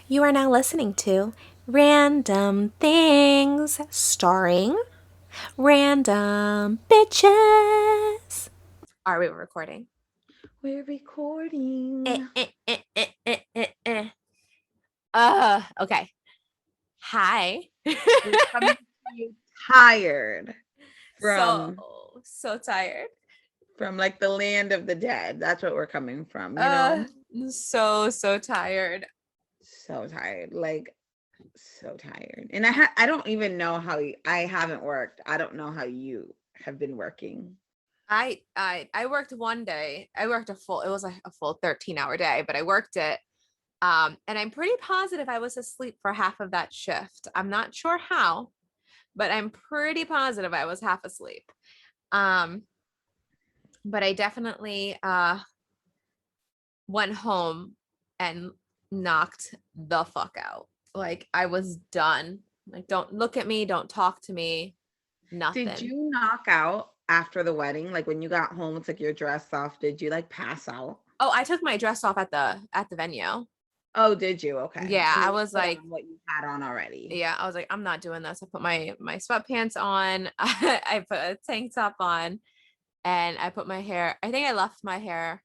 You are now listening to Random Things starring Random Bitches. Are we recording? We're recording. Okay. Hi. We're coming to you tired so, from so tired. like the land of the dead. That's what we're coming from, Uh, so tired. So tired. Like so tired. And I don't even know how I haven't worked. I don't know how you have been working. I worked one day. I worked it was like a full 13-hour day, but I worked it. And I'm pretty positive I was asleep for half of that shift. I'm not sure how, but I'm pretty positive I was half asleep. Um, but I definitely went home and knocked the fuck out. Like I was done. Like don't look at me, don't talk to me, Did nothing. you knock out after the wedding? Like when you got home, took your dress off, did you like pass out? Oh, I took my dress off at the venue. Oh, did you? Okay. Yeah, And I then you was put like, on what you had on already. yeah, I was like, I'm not doing this. I put my sweatpants on. I put a tank top on and I put my hair. I think I left my hair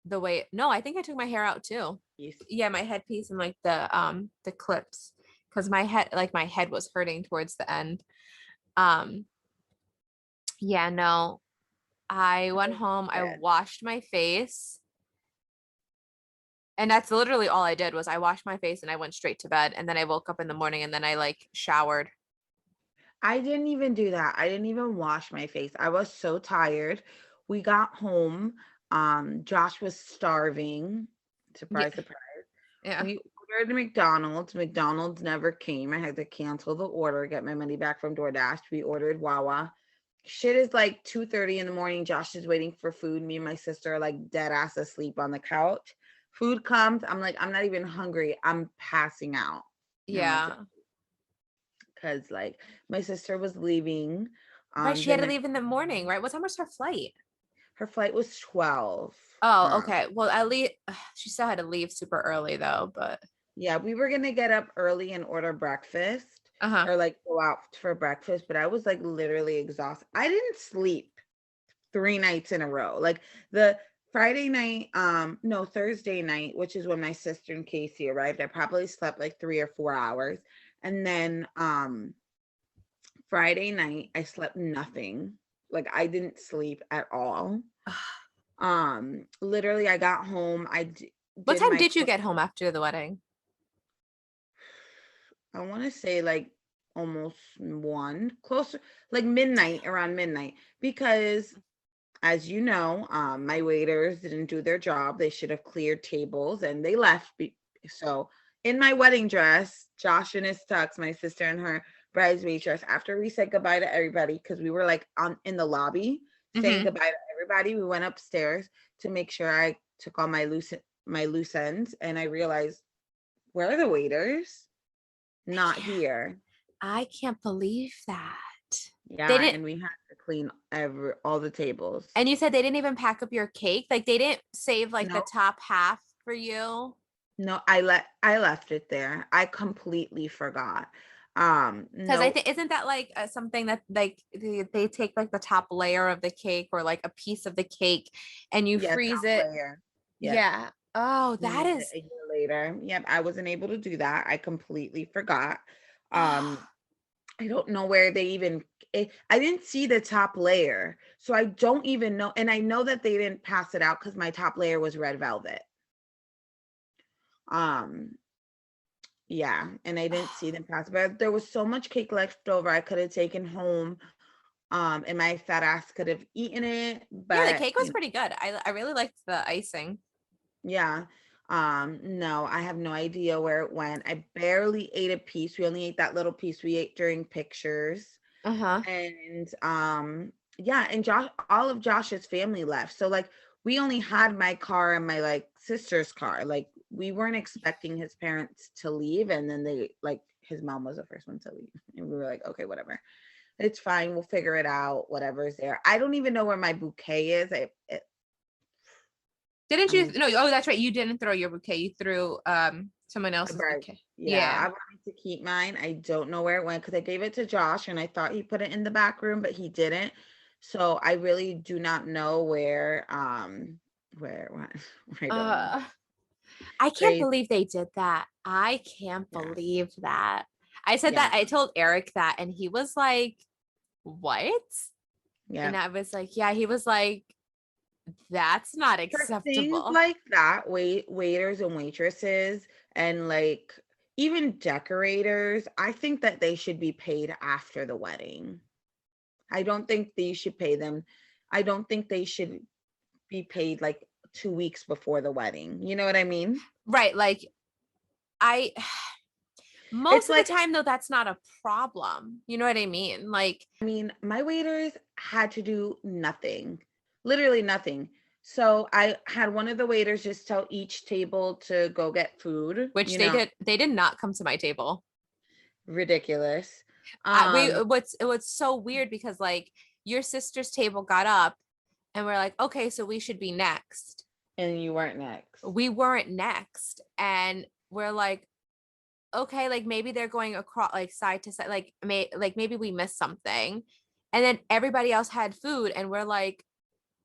the way. No, I think I took my hair out too. You Yeah, my headpiece and like the clips because my head was hurting towards the end. Um yeah, no. I went home, I did. washed my face, and that's literally all I did was I washed my face and I went straight to bed and then I woke up in the morning and then I like showered. I didn't even do that. I didn't even wash my face. I was so tired. We got home. Josh was starving. Yeah. Surprise, surprise. Yeah. We ordered McDonald's. McDonald's never came. I had to cancel the order, get my money back from DoorDash. We ordered Wawa. Shit is like 2:30 in the morning. Josh is waiting for food. Me and my sister are like dead ass asleep on the couch. Food comes. I'm like, I'm not even hungry. I'm passing out. And I'm like, Yeah. because like my sister was leaving Right, she the had to next leave in the morning, right? What time was her flight? her flight was 12. Oh, okay. Well, at least she still had to leave super early though, but Yeah, we were gonna get up early and order breakfast uh-huh. or like go out for breakfast, but I was like literally exhausted. I didn't sleep 3 nights in a row. Like the Friday night, no, Thursday night, which is when my sister and Casey arrived, I probably slept like 3 or 4 hours. And then Friday night, I slept nothing. Like I didn't sleep at all. Literally I got home, What did time my did you get home after the wedding? I want to say like almost one, closer like midnight, around midnight, because as you know, my waiters didn't do their job. They should have cleared tables and they left. So in my wedding dress, Josh in his tux, my sister and her bridesmaid dress, after we said goodbye to everybody, because we were like on in the lobby saying Mm-hmm. goodbye to everybody, we went upstairs to make sure I took all my loose ends, and I realized, where are the waiters? Not here. I can't believe that. They Yeah, didn't, and we had to clean all the tables. and you said they didn't even pack up your cake. Like they didn't save like the No, top half for you. no, I left it there. I completely forgot. Because I No, think isn't that like something that like they take like the top layer of the cake or like a piece of the cake and you yeah, freeze top it. layer. Yep. Yeah. Oh, We that made it is. a year later. Yep, I wasn't able to do that. I completely forgot. Um, Oh, I don't know where they even I didn't see the top layer. So I don't even know. And I know that they didn't pass it out because my top layer was red velvet. Um, Yeah, and I didn't see them pass, but there was so much cake left over I could have taken home, and my fat ass could have eaten it, yeah, the but cake was pretty good. I really liked the icing. yeah, no, I have no idea where it went. I barely ate a piece. We only ate that little piece we ate during pictures, Uh-huh. and yeah, and Josh, all of Josh's family left, so like we only had my car and my like sister's car. Like we weren't expecting his parents to leave, and then they like his mom was the first one to leave, and we were like, okay, whatever, it's fine, we'll figure it out, whatever's there. I don't even know where my bouquet is. Didn't I you? mean, No. Oh, that's right. You didn't throw your bouquet. You threw someone a else's bird. bouquet. Yeah, I Yeah. wanted to keep mine. I don't know where it went because I gave it to Josh and I thought he put it in the back room, but he didn't. So I really do not know where it went. I don't know. Uh, I can't Crazy. believe they did that. I can't Yeah. believe that. I said Yeah. that. I told Eric that, and he was like, "What?" Yeah. And I was like, "Yeah." He was like, "That's not For things acceptable." like that, waiters and waitresses and like even decorators, I think that they should be paid after the wedding. I don't think they should pay them. I don't think they should be paid like 2 weeks before the wedding. You know what I mean? Right. Like I It's most of the like, time though, that's not a problem. You know what I mean? Like, I mean, my waiters had to do nothing, literally nothing. So I had one of the waiters just tell each table to go get food, which they did not come to my table. ridiculous. We Um, what's so weird because like your sister's table got up and we're like, okay, so we should be next. and you weren't next. We weren't next. And we're like, okay, like maybe they're going across like side to side, like maybe we missed something. And then everybody else had food, and we're like,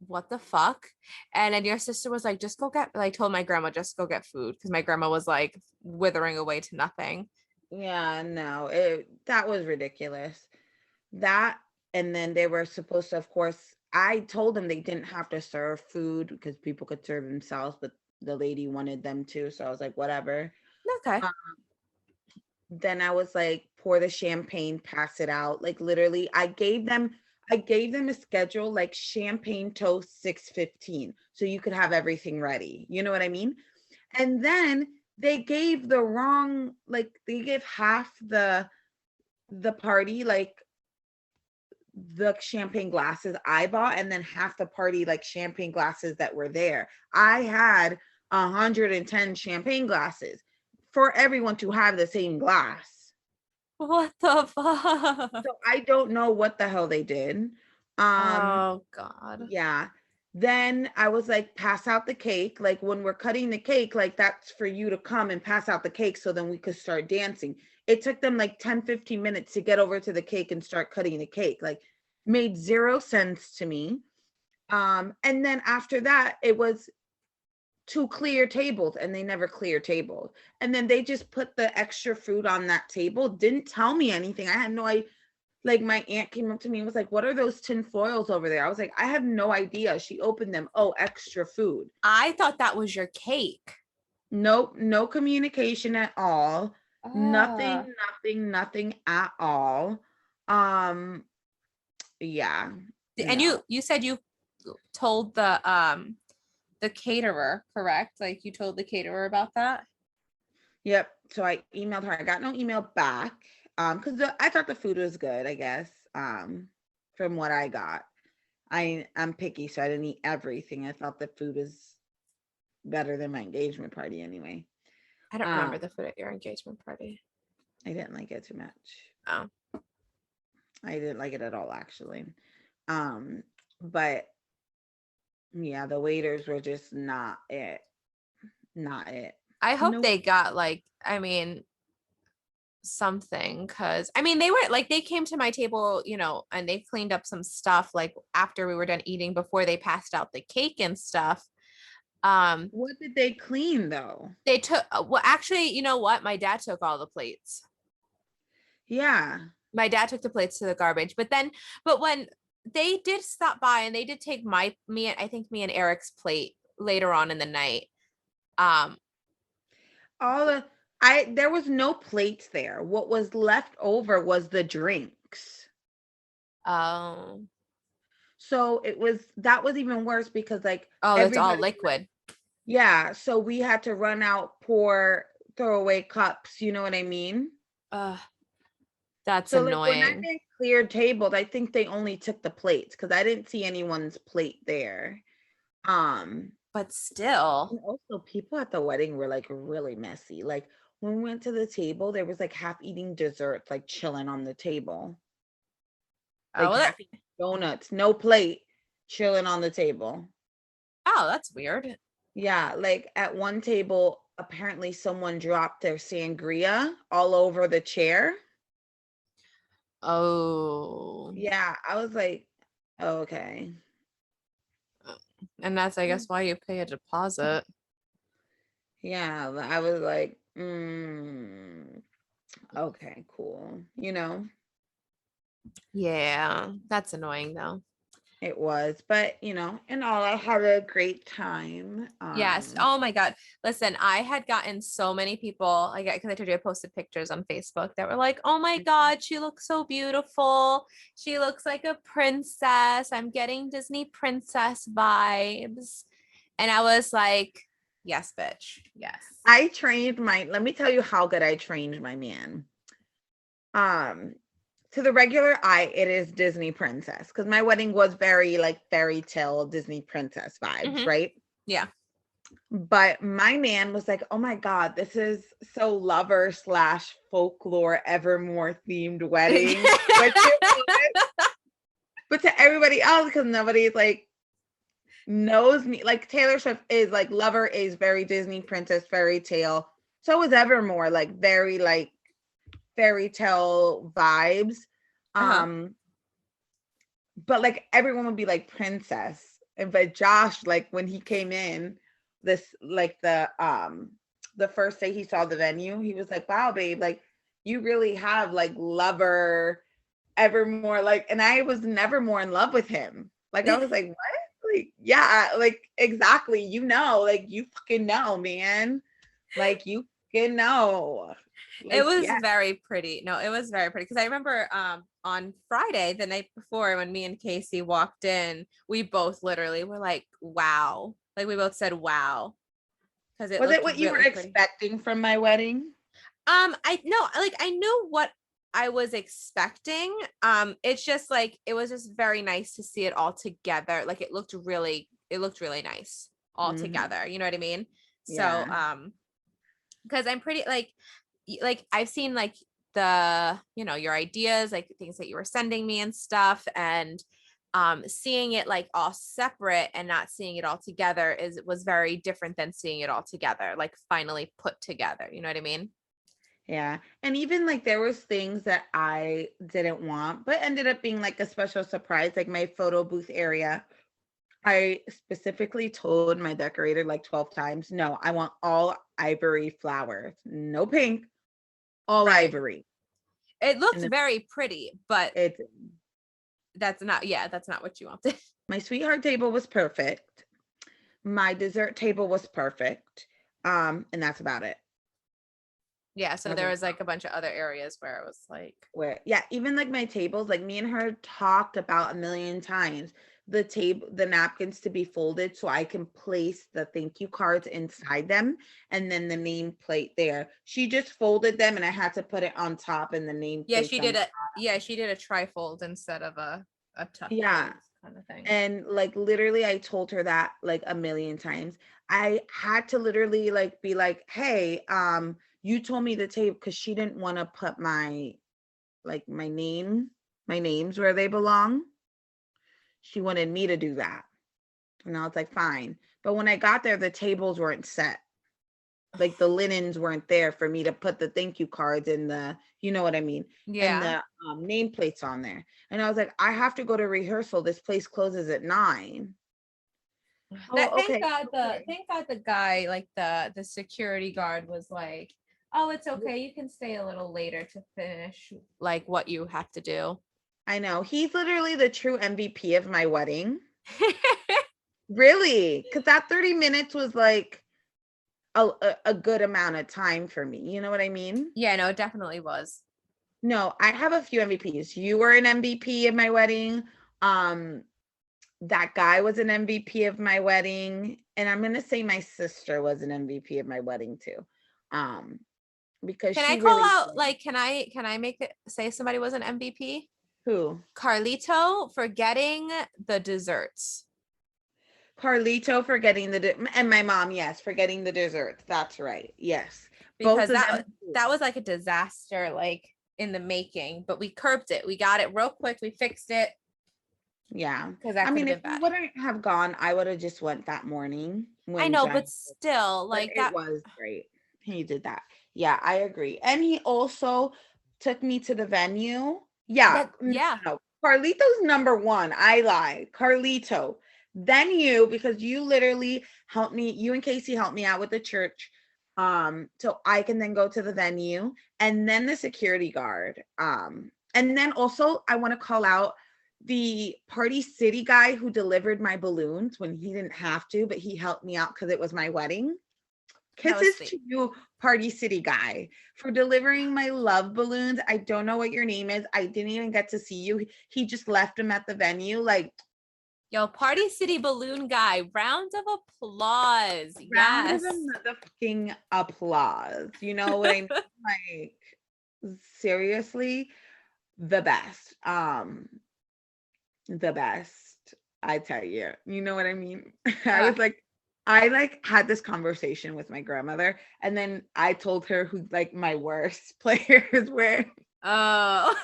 what the fuck? And then your sister was like, just go get, like, told my grandma, just go get food because my grandma was like withering away to nothing. Yeah, no, that was ridiculous. That, and then they were supposed to, of course, I told them they didn't have to serve food because people could serve themselves, but the lady wanted them to, so I was like, whatever. Okay. Um, then I was like, pour the champagne, pass it out. Like literally, I gave them a schedule like champagne toast 6:15, so you could have everything ready. You know what I mean? And then they gave the wrong, like they gave half the party like the champagne glasses I bought, and then half the party like champagne glasses that were there. I had 110 champagne glasses for everyone to have the same glass. What the fuck? So I don't know what the hell they did. Um, Oh God. yeah. Then I was like, pass out the cake. Like when we're cutting the cake, like that's for you to come and pass out the cake so then we could start dancing. It took them like 10-15 minutes to get over to the cake and start cutting the cake. Like made zero sense to me. And then after that, it was to clear tables and they never clear tables. And then they just put the extra food on that table, didn't tell me anything. I had no idea. Like my aunt came up to me and was like, what are those tin foils over there? I was like, I have no idea. She opened them. Oh, extra food. I thought that was your cake. Nope, no communication at all. Ah. Nothing at all. Um, yeah, And no. you said you told the caterer, correct? Like you told the caterer about that? Yep. So I emailed her. I got no email back. Because I thought the food was good, I guess. From what I got. I'm picky, so I didn't eat everything. I thought the food was better than my engagement party anyway. I don't remember Um, the food at your engagement party. I didn't like it too much. Oh. I didn't like it at all, actually. But yeah, the waiters were just not it. Not it. I hope Nope. they got like, I mean, something because I mean they were like they came to my table, and they cleaned up some stuff like after we were done eating before they passed out the cake and stuff. Um, What did they clean though? they took well, actually, you know what? My dad took all the plates. Yeah. My dad took the plates to the garbage, but when they did stop by and they did take I think me and Eric's plate later on in the night. Um, All the I There was no plates there. What was left over was the drinks. um, So that was even worse because like oh, it's all everybody, liquid. yeah, so we had to run out, pour, throw away cups, you know what I mean? Uh, that's So like when I annoying. did cleared tables, I think they only took the plates because I didn't see anyone's plate there. Um, But still, and also people at the wedding were like really messy. Like when we went to the table, there was like half eating desserts, like chilling on the table. oh, Like well, half eating donuts, no plate, chilling on the table. oh, that's weird. Yeah, like at one table, apparently someone dropped their sangria all over the chair. Oh, Yeah, I was like, oh, okay. and that's, I guess, why you pay a deposit. Yeah, I was like, okay, cool. Yeah, that's annoying though. It was, but in all, I had a great time. Yes. Oh my God. Listen, I had gotten so many people, like, because I told you I posted pictures on Facebook that were like, oh my God, she looks so beautiful. She looks like a princess. I'm getting Disney princess vibes. And I was like, yes, bitch. Yes. Let me tell you how good I trained my man. Um, to the regular eye, it is Disney princess because my wedding was very like fairy tale Disney princess vibes, Hmm. right? Yeah. But my man was like, "Oh my God, this is so lover slash folklore evermore themed wedding," which it was. But to everybody else, because nobody like knows me, like Taylor Swift is like lover is very Disney princess fairy tale. So is Evermore, like very like fairy tale vibes. Uh-huh. Um, but like everyone would be like princess. And but Josh, like when he came in, this like the first day he saw the venue, he was like, wow, babe, like you really have like lover evermore, like, and I was never more in love with him. Like I was like, what? Like, yeah, like exactly, like you fucking know, man. Like you fucking know. It Like, was yeah. very pretty. No, it was very pretty because I remember on Friday, the night before, when me and Casey walked in, we both literally were like, wow. Like we both said wow because it Was it looked what you were really pretty. expecting from my wedding? I know, like I knew what I was expecting. It's just like it was just very nice to see it all together. Like it looked really nice all Mhm. together. You know what I mean? So, Yeah. because I'm pretty like I've seen like your ideas, like things that you were sending me and stuff, and seeing it like all separate and not seeing it all together was very different than seeing it all together, like finally put together. You know what I mean? Yeah. And even like there was things that I didn't want, but ended up being like a special surprise, like my photo booth area. I specifically told my decorator like 12 times, no, I want all ivory flowers. No pink, all Right. ivory. It looked And very pretty, but it's that's not what you wanted. my sweetheart table was perfect. My dessert table was perfect. And that's about it. Yeah, so That's there was like a bunch of other areas where it was like, where yeah, even like my tables, like me and her talked about a million times the napkins to be folded so I can place the thank you cards inside them and then the nameplate there. She just folded them and I had to put it on top and the yeah, nameplates she on did the a yeah, she did a trifold instead of a tuck yeah. fold kind of thing. And like literally I told her that like a million times. I had to literally like be like, hey, you told me the table because she didn't want to put like my names where they belong. She wanted me to do that. And I was like, fine. But when I got there, the tables weren't set. Like the linens weren't there for me to put the thank you cards and you know what I mean? And Yeah. the nameplates on there. And I was like, I have to go to rehearsal. This place closes at 9. That Oh, okay. Okay. thank God the guy, like the security guard was like, "Oh, it's Yeah, okay. You can stay a little later to finish like what you have to do." I know. He's literally the true MVP of my wedding. Really? Because that 30 minutes was like a good amount of time for me. You know what I mean? Yeah, no, it definitely was. No, I have a few MVPs. You were an MVP of my wedding. Um, that guy was an MVP of my wedding, and I'm gonna say my sister was an MVP of my wedding too, um, because Can I she call really out like can I make it say somebody was an MVP? who Carlito for getting the desserts Carlito for getting and my mom, yes, for getting the desserts. That's right. Yes, both because of them. that was like a disaster like in the making, but we curbed it. We got it real quick. We fixed it. Yeah. because that I could have mean, if been we bad. wouldn't have gone, I would have just went that morning I when know, Jen, but still, but like it that. was great. He did that. Yeah, I agree. And he also took me to the venue. Yeah. That yeah, No. Carlito's number one. I lied. Carlito. Then you, because you literally helped me, you and Casey helped me out with the church. So I can then go to the venue and then the security guard. And then also I want to call out the Party City guy who delivered my balloons when he didn't have to, but he helped me out because it was my wedding. that was Kisses sweet. to you, Party City guy, for delivering my love balloons. I don't know what your name is. I didn't even get to see you. He just left them at the venue. Like, Yo, Party City balloon guy, round of applause. round of Yes. motherfucking applause. You know what I mean? Like, seriously, the best. The best. I tell you. You know what I mean? I Uh, was like, I like had this conversation with my grandmother, and then I told her who like my worst players were. oh.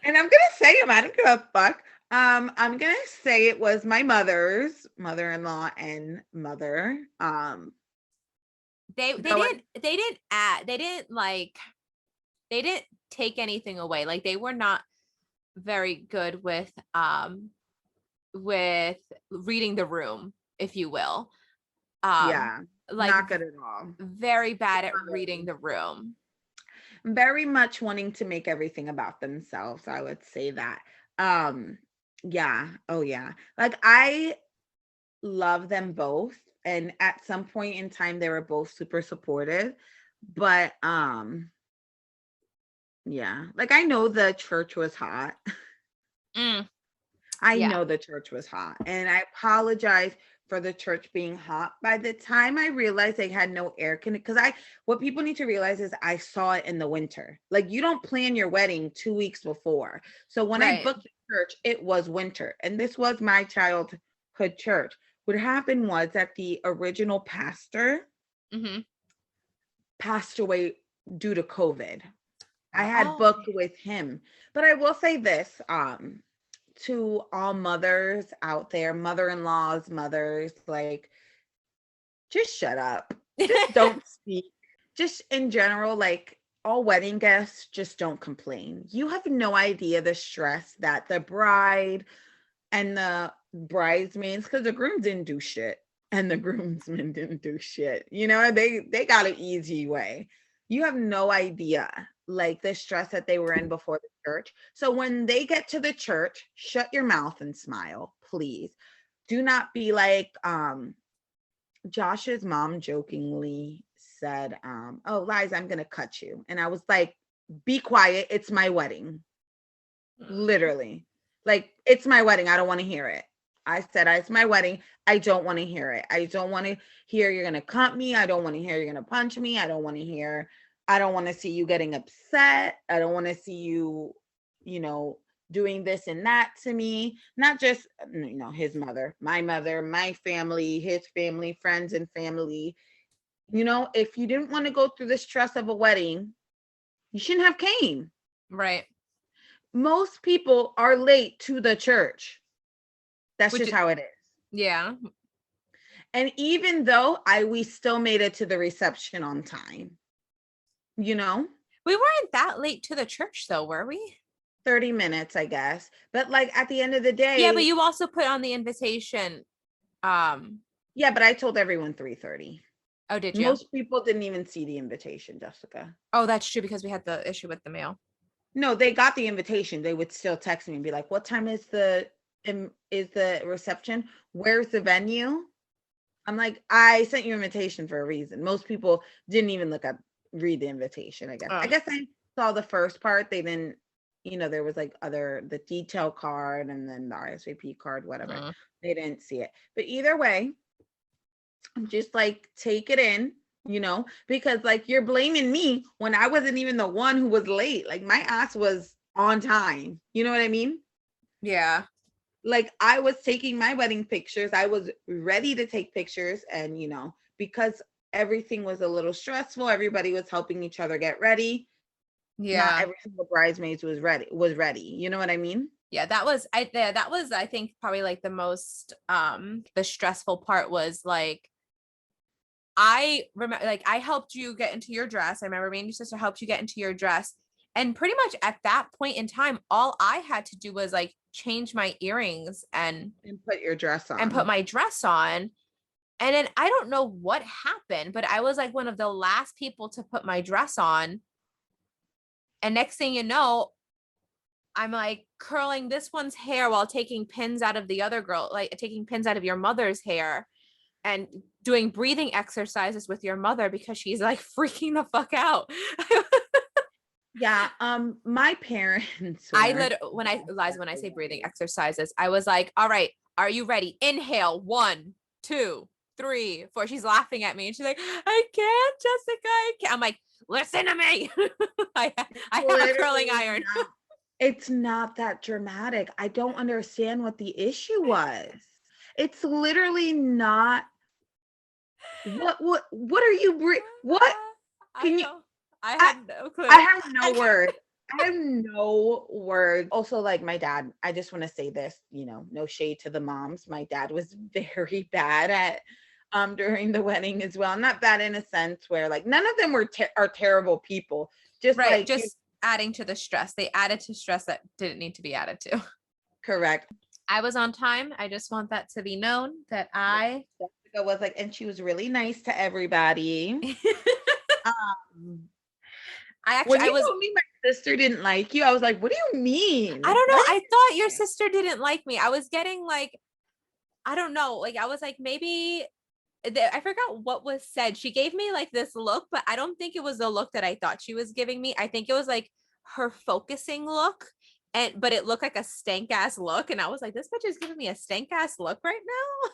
And I'm gonna say them. I don't give a fuck. I'm gonna say it was my mother's mother-in-law and mother. They Though didn't add they didn't like they didn't take anything away. Like they were not very good with reading the room, if you will. Um yeah, like not good at all. very bad at Not reading really. the room. Very much wanting to make everything about themselves. I would say that. Um, yeah. Oh yeah. Like I love them both, and at some point in time they were both super supportive, but yeah, like I know the church was hot. Mm, I yeah. know the church was hot, and I apologize for the church being hot. By the time I realized they had no air conditioning, because what people need to realize is I saw it in the winter. Like you don't plan your wedding 2 weeks before. So when I Right. booked the church, it was winter, and this was my childhood church. What happened was that the original pastor Mm-hmm. passed away due to COVID. I had Oh, booked with him. But I will say this, to all mothers out there, mother-in-laws, mothers, like just shut up. Just don't speak. Just in general, like all wedding guests, just don't complain. You have no idea the stress that the bride and the bridesmaids, because the grooms didn't do shit and the groomsmen didn't do shit. You know, they got an easy way. You have no idea like the stress that they were in before the church. So when they get to the church, shut your mouth and smile, please. Do not be like Josh's mom jokingly said, oh Liza, I'm gonna cut you. And I was like, be quiet, it's my wedding. Literally. Like, it's my wedding. I don't want to hear it. I said, it's my wedding. I don't want to hear it. I don't want to hear you're going to cut me. I don't want to hear you're going to punch me. I don't want to see you getting upset. I don't want to see you, you know, doing this and that to me. Not just, his mother, my family, his family, friends and family. If you didn't want to go through the stress of a wedding, you shouldn't have came. right. Most people are late to the church. That's Which just how it is. yeah. And even though we still made it to the reception on time, you know, We weren't that late to the church though, were we? 30 minutes, I guess. But like at the end of the Yeah, but day, you also put on the invitation. Um, yeah, but I told everyone 3:30. oh, did you? Most people didn't even see the invitation, Jessica. Oh, that's true because we had the issue with the mail. No, they got the invitation. They would still text me and be like, "What time is the reception? Where's the venue?" I'm like, I sent you an invitation for a reason. Most people didn't even read the invitation, I guess. I Ugh. guess I saw the first part. They didn't, there was like the detail card and then the RSVP card, whatever. Mm. They didn't see it. But either way, I'm just like, take it in, because like you're blaming me when I wasn't even the one who was late. Like my ass was on time. You know what I mean? Yeah. Like I was taking my wedding pictures. I was ready to take pictures, and because everything was a little stressful, everybody was helping each other get ready. Not Yeah. every single bridesmaids was ready. You know what I mean? Yeah, that was I think probably like the most the stressful part was like I remember like I helped you get into your dress. I remember me and your sister helped you get into your dress. And pretty much at that point in time, all I had to do was like change my earrings And put your dress and put on. my dress on. And then I don't know what happened, but I was like one of the last people to put my dress on. And next thing you know, I'm like curling this one's hair while taking pins out of the other girl, like taking pins out of your mother's hair and doing breathing exercises with your mother because she's like freaking the fuck out. Yeah, my parents I were. lit when I Liza, when I say breathing exercises, I was like, all right, are you ready? Inhale, 1, 2, 3, 4. She's laughing at me and she's like, I can't, Jessica. I can't. I'm like, listen to me. I, I have a curling Literally iron. not, it's not that dramatic. I don't understand what the issue was. It's literally not. What are you what I can you know. I I had no clue. I have no words. I have no words. Also, like my dad, I just want to say this, no shade to the moms. My dad was very bad at during the wedding as well. Not bad in a sense where like none of them are terrible people. Just Right. like Just adding to the stress. They added to stress that didn't need to be added to. correct. I was on time. I just want that to be known that I Jessica was like, and she was really nice to everybody. Um, actually when I you was told me my sister didn't like you, I was like, what do you mean? I don't What? know. I thought your sister didn't like me. I was getting like I don't know. Like I was like maybe I forgot what was said. She gave me like this look, but I don't think it was the look that I thought she was giving me. I think it was like her focusing look. But it looked like a stank ass look. And I was like, this bitch is giving me a stank ass look right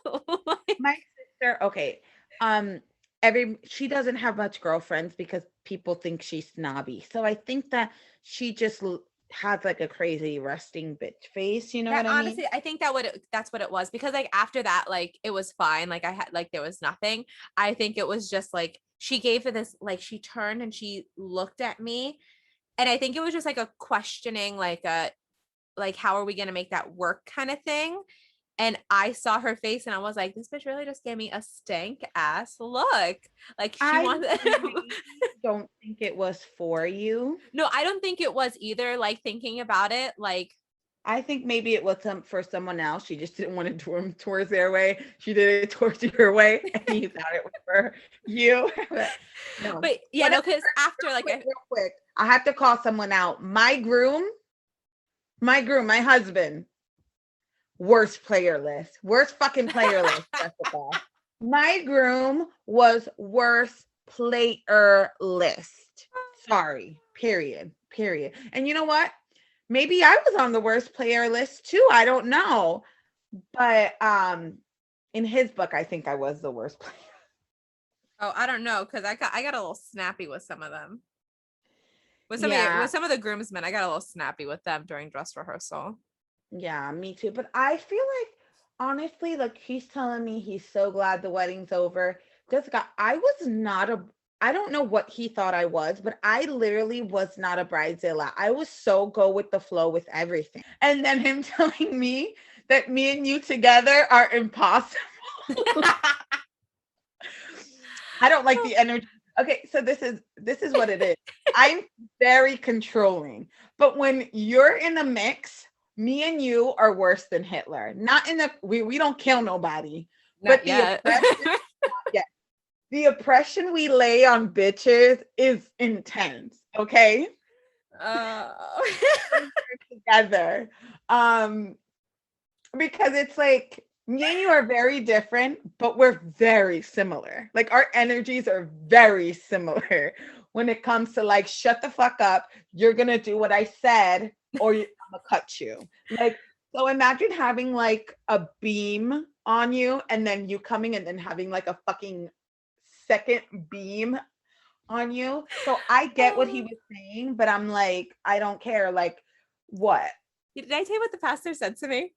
now. Like, My sister, okay. Um, she doesn't have much girlfriends because people think she's snobby. So I think that she just has like a crazy resting bitch face. You know that what I mean? honestly, I think that's what it was because like after that, like it was fine. Like I had like there was nothing. I think it was just like she gave it this like she turned and she looked at me. And I think it was just like a questioning, like a like how are we gonna make that work kind of thing. And I saw her face and I was like, this bitch really just gave me a stank ass look. Like she I wanted really don't think it was for you. no, I don't think it was either. Like thinking about it, like I think maybe it was for someone else. She just didn't want to do them towards their way. She did it towards your way, and you thought it was for you. No. but yeah, But no, because after like real quick, I have to call someone out. My husband, worst player list, worst fucking player list, Jessica. My groom was worst player list. Sorry, period. And you know what? Maybe I was on the worst player list too. I don't know. But in his book, I think I was the worst player. oh, I don't know, because I got a little snappy with some of them. Yeah, With some of the groomsmen, I got a little snappy with them during dress rehearsal. yeah, me too. But I feel like honestly, like he's telling me he's so glad the wedding's over. Jessica, I don't know what he thought I was, but I literally was not a bridezilla. I was so go with the flow with everything. And then him telling me that me and you together are impossible. I don't like the energy. Okay, so this is what it is. I'm very controlling, but when you're in the mix, me and you are worse than Hitler. Not in the we don't kill nobody, but Not yet. yeah, the oppression we lay on bitches is intense. Okay, uh, together, because it's like me and you are very different, but we're very similar. Like our energies are very similar when it comes to like, shut the fuck up. You're gonna do what I said, or I'm gonna cut you. Like, so imagine having like a beam on you, and then you coming and then having like a fucking second beam on you. So I get what he was saying, but I'm like, I don't care. Like, what? did I tell you what the pastor said to me?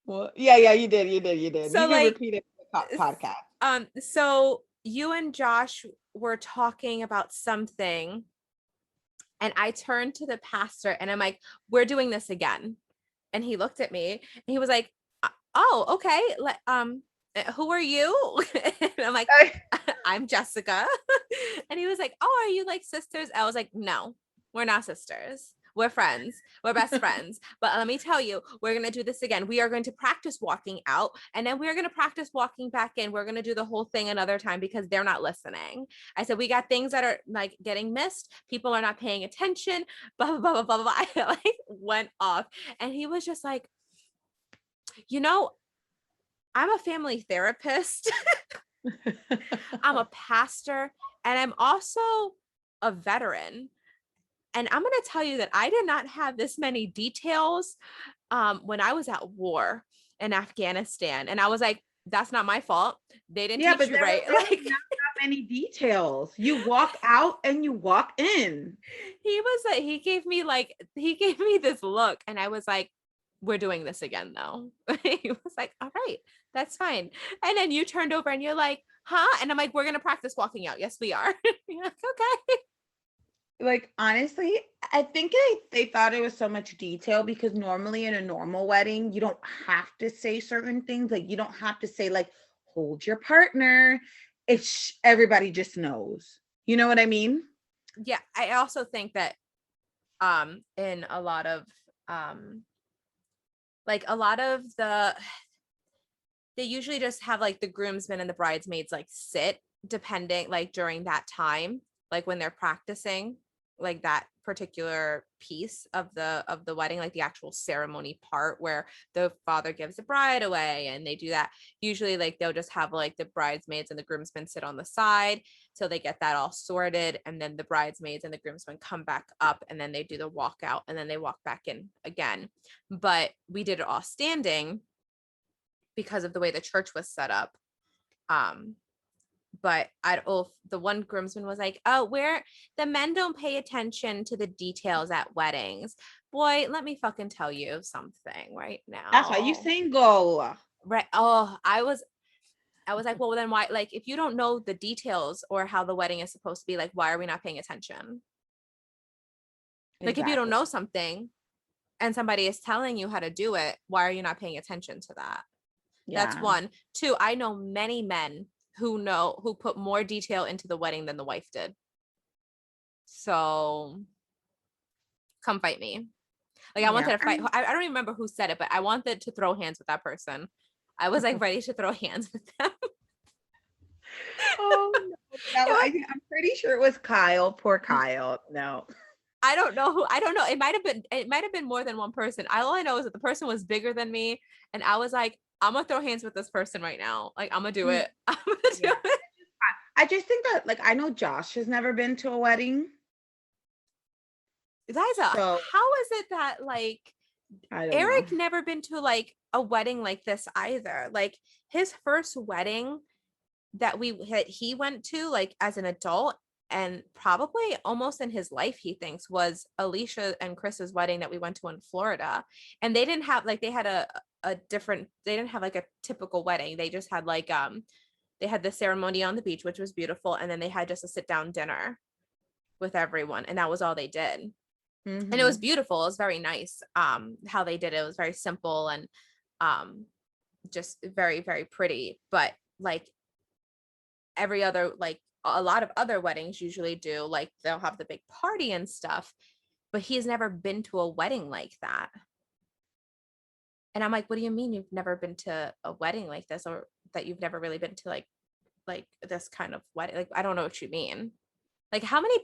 Well, yeah, you did. So You can like, repeat it in the podcast. so you and Josh were talking about something, and I turned to the pastor and I'm like, we're doing this again. And he looked at me and he was like, oh, okay. Who are you? And I'm like, I'm Jessica. And he was like, oh, are you like sisters? I was like, no, we're not sisters. We're friends. We're best friends. But let me tell you, we're going to do this again. We are going to practice walking out and then we're going to practice walking back in. We're going to do the whole thing another time because they're not listening. I said, we got things that are like getting missed. People are not paying attention. Blah, blah, blah, blah, blah, blah. I like went off and he was just like, you know, I'm a family therapist. I'm a pastor and I'm also a veteran. And I'm going to tell you that I did not have this many details when I was at war in Afghanistan. And I was like, that's not my fault. They didn't Yeah, teach but you there were right. really Like not that many details. You walk out and you walk in. he was like, he gave me this look and I was like, we're doing this again though. He was like, all right, that's fine. And then you turned over and you're like, huh? And I'm like, we're going to practice walking out. Yes, we are. You're like, okay. Like, honestly, I think they thought it was so much detail because normally in a normal wedding, you don't have to say certain things. Like, you don't have to say, like, hold your partner. It's everybody just knows. You know what I mean? Yeah. I also think that in a lot of like a lot of they usually just have like the groomsmen and the bridesmaids like sit depending like during that time, like when they're practicing like that particular piece of the wedding, like the actual ceremony part where the father gives the bride away and they do that. Usually like they'll just have like the bridesmaids and the groomsmen sit on the side till they get that all sorted, and then the bridesmaids and the groomsmen come back up and then they do the walkout and then they walk back in again. But we did it all standing because of the way the church was set up. Um, but the one groomsman was like, oh, where the men don't pay attention to the details at weddings. Boy, let me fucking tell you something right That's why you now. single. Right. Oh, I was like, well, then why, like, if you don't know the details or how the wedding is supposed to be, like, why are we not paying attention? Like, if you don't Exactly. know something and somebody is telling you how to do it, why are you not paying attention to that? That's Yeah. one. Two, I know many men who put more detail into the wedding than the wife did. So come fight me. Like I wanted Yeah. to fight. I don't even remember who said it, but I wanted to throw hands with that person. I was like ready to throw hands with them. Oh no. That It was, was, I'm pretty sure it was Kyle. Poor Kyle. No. I don't know who. I don't know. It might have been. It might have been more than one person. All I know is that the person was bigger than me, and I was like, I'm gonna throw hands with this person right now. Like I'm gonna do Mm, it. I'm gonna do yeah. it. I just think that, like, I know Josh has never been to a wedding. Liza, So how is it that like I don't know. Eric never been to like a wedding like this either? Like his first wedding that he went to like as an adult and probably almost in his life he thinks was Alicia and Chris's wedding that we went to in Florida. And they didn't have like they had a different, they didn't have like a typical wedding. They just had like they had the ceremony on the beach, which was beautiful, and then they had just a sit down dinner with everyone, and that was all they did. And it was Mm-hmm. beautiful. It was very nice how they did it. It was very simple and um just very very pretty. But like every other, like a lot of other weddings usually do, like they'll have the big party and stuff, but he's never been to a wedding like that. And I'm like, what do you mean you've never been to a wedding like this, or that you've never really been to like this kind of wedding? Like I don't know what you mean. Like how many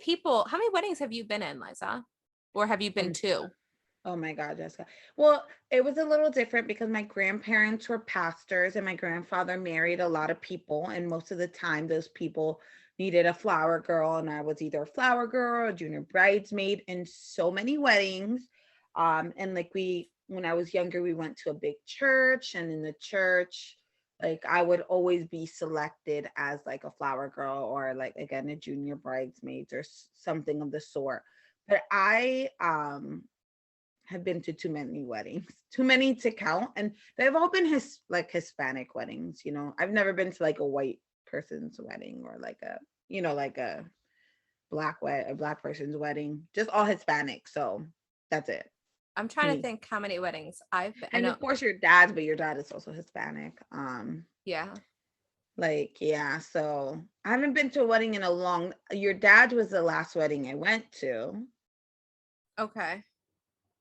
weddings have you been in, Liza? Or have you been Oh, to? oh my God, Jessica. Well, it was a little different because my grandparents were pastors and my grandfather married a lot of people. And most of the time, those people needed a flower girl. And I was either a flower girl or junior bridesmaid in so many weddings. And like when I was younger, we went to a big church, and in the church, like I would always be selected as like a flower girl or like again a junior bridesmaid or something of the sort. But I have been to too many weddings, too many to count, and they've all been Hispanic weddings. You know, I've never been to like a white person's wedding or like a like a a black person's wedding. Just all Hispanic. So that's it. I'm trying to Me. think how many weddings I've been. I And know. of course your dad's, but your dad is also Hispanic. Yeah. Like, yeah, so I haven't been to a wedding in a long, your dad was the last wedding I went to. Okay.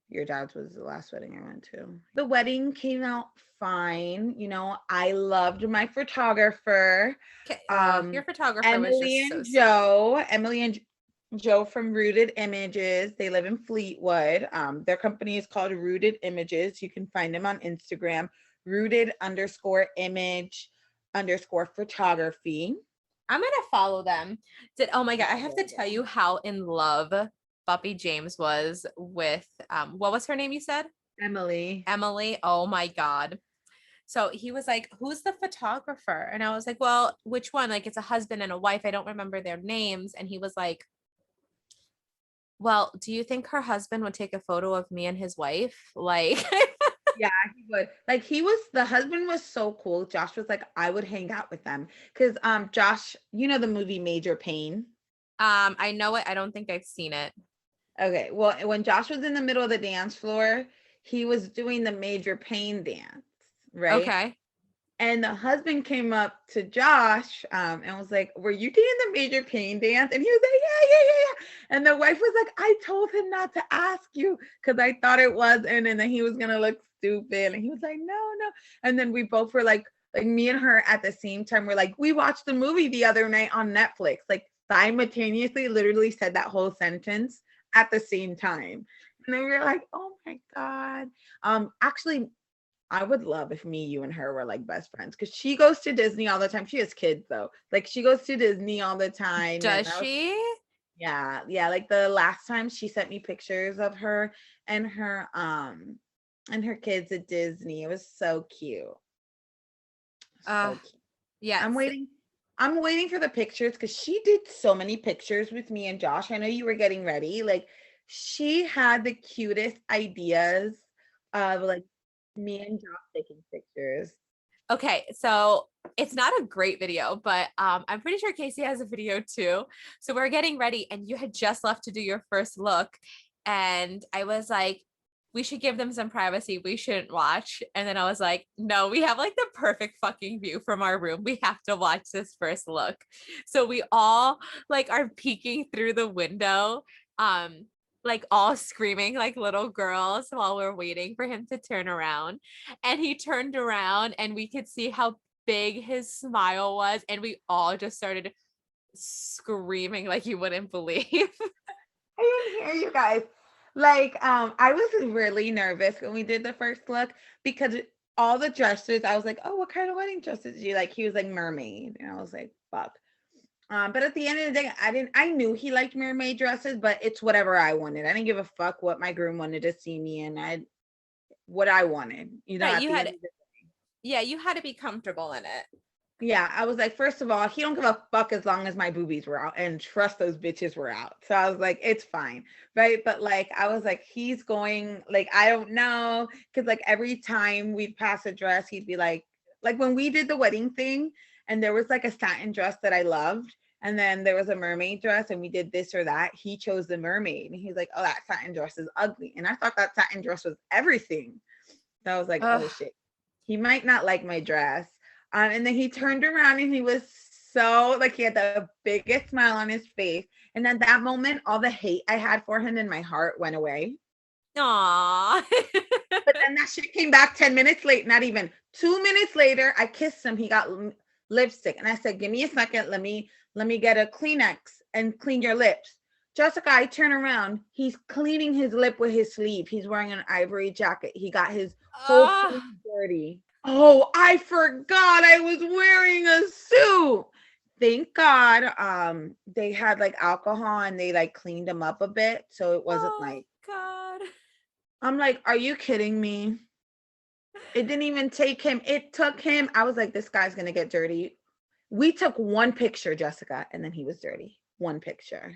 Your dad's was the last wedding I went to. The wedding came out fine. You know, I loved my photographer. Okay. Your Um, photographer was just so sweet. Emily and Joe from Rooted Images. They live in Fleetwood. Their company is called Rooted Images. You can find them on Instagram, rooted underscore image underscore photography. I'm gonna follow them. Oh my god, I have to Follow tell them. you how in love Bumpy James was with what was her name you said? Emily. Emily. Oh my god. So he was like, "Who's the photographer?" And I was like, "Well, which one? Like it's a husband and a wife. I don't remember their names." And he was like, "Well, do you think her husband would take a photo of me and his wife?" Like Yeah, he would. Like he was the husband was so cool. Josh was like, I would hang out with them. Cause Josh, you know the movie Major Pain. I know it. I don't think I've seen it. Okay. Well, when Josh was in the middle of the dance floor, he was doing the Major Pain dance, right? Okay. And the husband came up to Josh and was like, were you doing the Major Pain dance? And he was like, yeah, yeah, yeah, yeah. And the wife was like, I told him not to ask you because I thought it was. And then he was going to look stupid. And he was like, no, no. And then we both were like me and her at the same time, we're like, we watched the movie the other night on Netflix, like simultaneously, literally said that whole sentence at the same time. And then we were like, oh my God. Actually, I would love if me, you, and her were like best friends because she goes to Disney all the time. She has kids though. Like she goes to Disney all the time. And Does she? yeah, yeah. Like the last time she sent me pictures of her and her kids at Disney. It was so cute. Uh So cute. I'm yes. waiting. I'm waiting for the pictures because she did so many pictures with me and Josh. I know you were getting ready. Like she had the cutest ideas of like me and Josh taking pictures. Okay, so it's not a great video, but I'm pretty sure Casey has a video too. So we're getting ready, and you had just left to do your first look, and I was like, we should give them some privacy. We shouldn't watch. And then I was like, no, we have like the perfect fucking view from our room. We have to watch this first look. So we all like are peeking through the window. Like all screaming like little girls while we're waiting for him to turn around. And he turned around and we could see how big his smile was. And we all just started screaming like you wouldn't believe. I didn't hear you guys. Like, I was really nervous when we did the first look because all the dresses, I was like, oh, what kind of wedding dresses do you like? He was like mermaid. And I was like, fuck. But at the end of the day, I knew he liked mermaid dresses, but it's whatever I wanted. I didn't give a fuck what my groom wanted to see me in. What I wanted, Right. at You the had end of the yeah, you had to be comfortable in it. yeah, I was like, first of all, he don't give a fuck as long as my boobies were out, and trust those bitches were out. So I was like, it's fine, right? But like, I was like, he's going, like, I don't know, because like every time we'd pass a dress, he'd be like when we did the wedding thing, and there was like a satin dress that I loved, and then there was a mermaid dress, and we did this or that. He chose the mermaid, and he's like, oh, that satin dress is ugly, and I thought that satin dress was everything. So I was like, oh Ugh. shit, he might not like my dress. And then he turned around and he was so like he had the biggest smile on his face. And at that moment, all the hate I had for him in my heart went away. Aw. But then that shit came back 10 minutes late, not even 2 minutes later. I kissed him. He got lipstick. And I said, give me a second. Let me get a Kleenex and clean your lips. Jessica, I turn around. He's cleaning his lip with his sleeve. He's wearing an ivory jacket. He got his whole Ah. sleeve dirty. Oh, I forgot I was wearing a suit. Thank God they had like alcohol and they like cleaned him up a bit so it wasn't Oh like God. I'm like, are you kidding me? It didn't even take him. It took him. I was like, this guy's gonna get dirty. We took one picture, Jessica, and then he was dirty. One picture.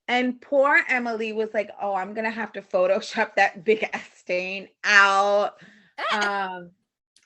And poor Emily was like, oh, I'm gonna have to Photoshop that big ass stain out. Um,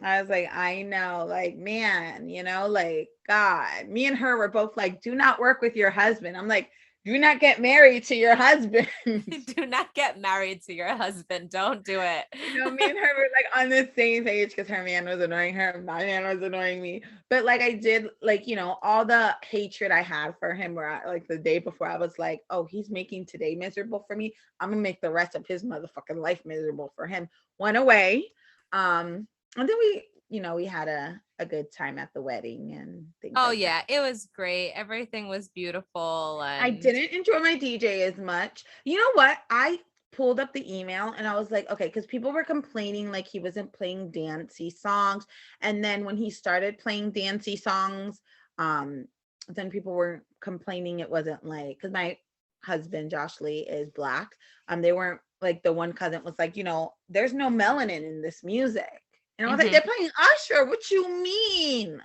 I was like, I know, like, man, like, God, me and her were both like, do not work with your husband. I'm like, Do not get married to your husband. Do not get married to your husband. Don't do it. Me and her were like on the same page because her man was annoying her, my man was annoying me. But like I did, like, all the hatred I had for him where like the day before I was like, oh, he's making today miserable for me. I'm gonna make the rest of his motherfucking life miserable for him. Went away. And then we had a good time at the wedding and things Oh like yeah, that. it was great. Everything was beautiful. I And didn't enjoy my DJ as much. You know what? I pulled up the email and I was like, okay, because people were complaining like he wasn't playing dancey songs. And then when he started playing dancey songs, then people were complaining it wasn't like, because my husband, Josh Lee, is Black. They weren't like, the one cousin was like, there's no melanin in this music. And I was like, they're playing Usher. What you mean?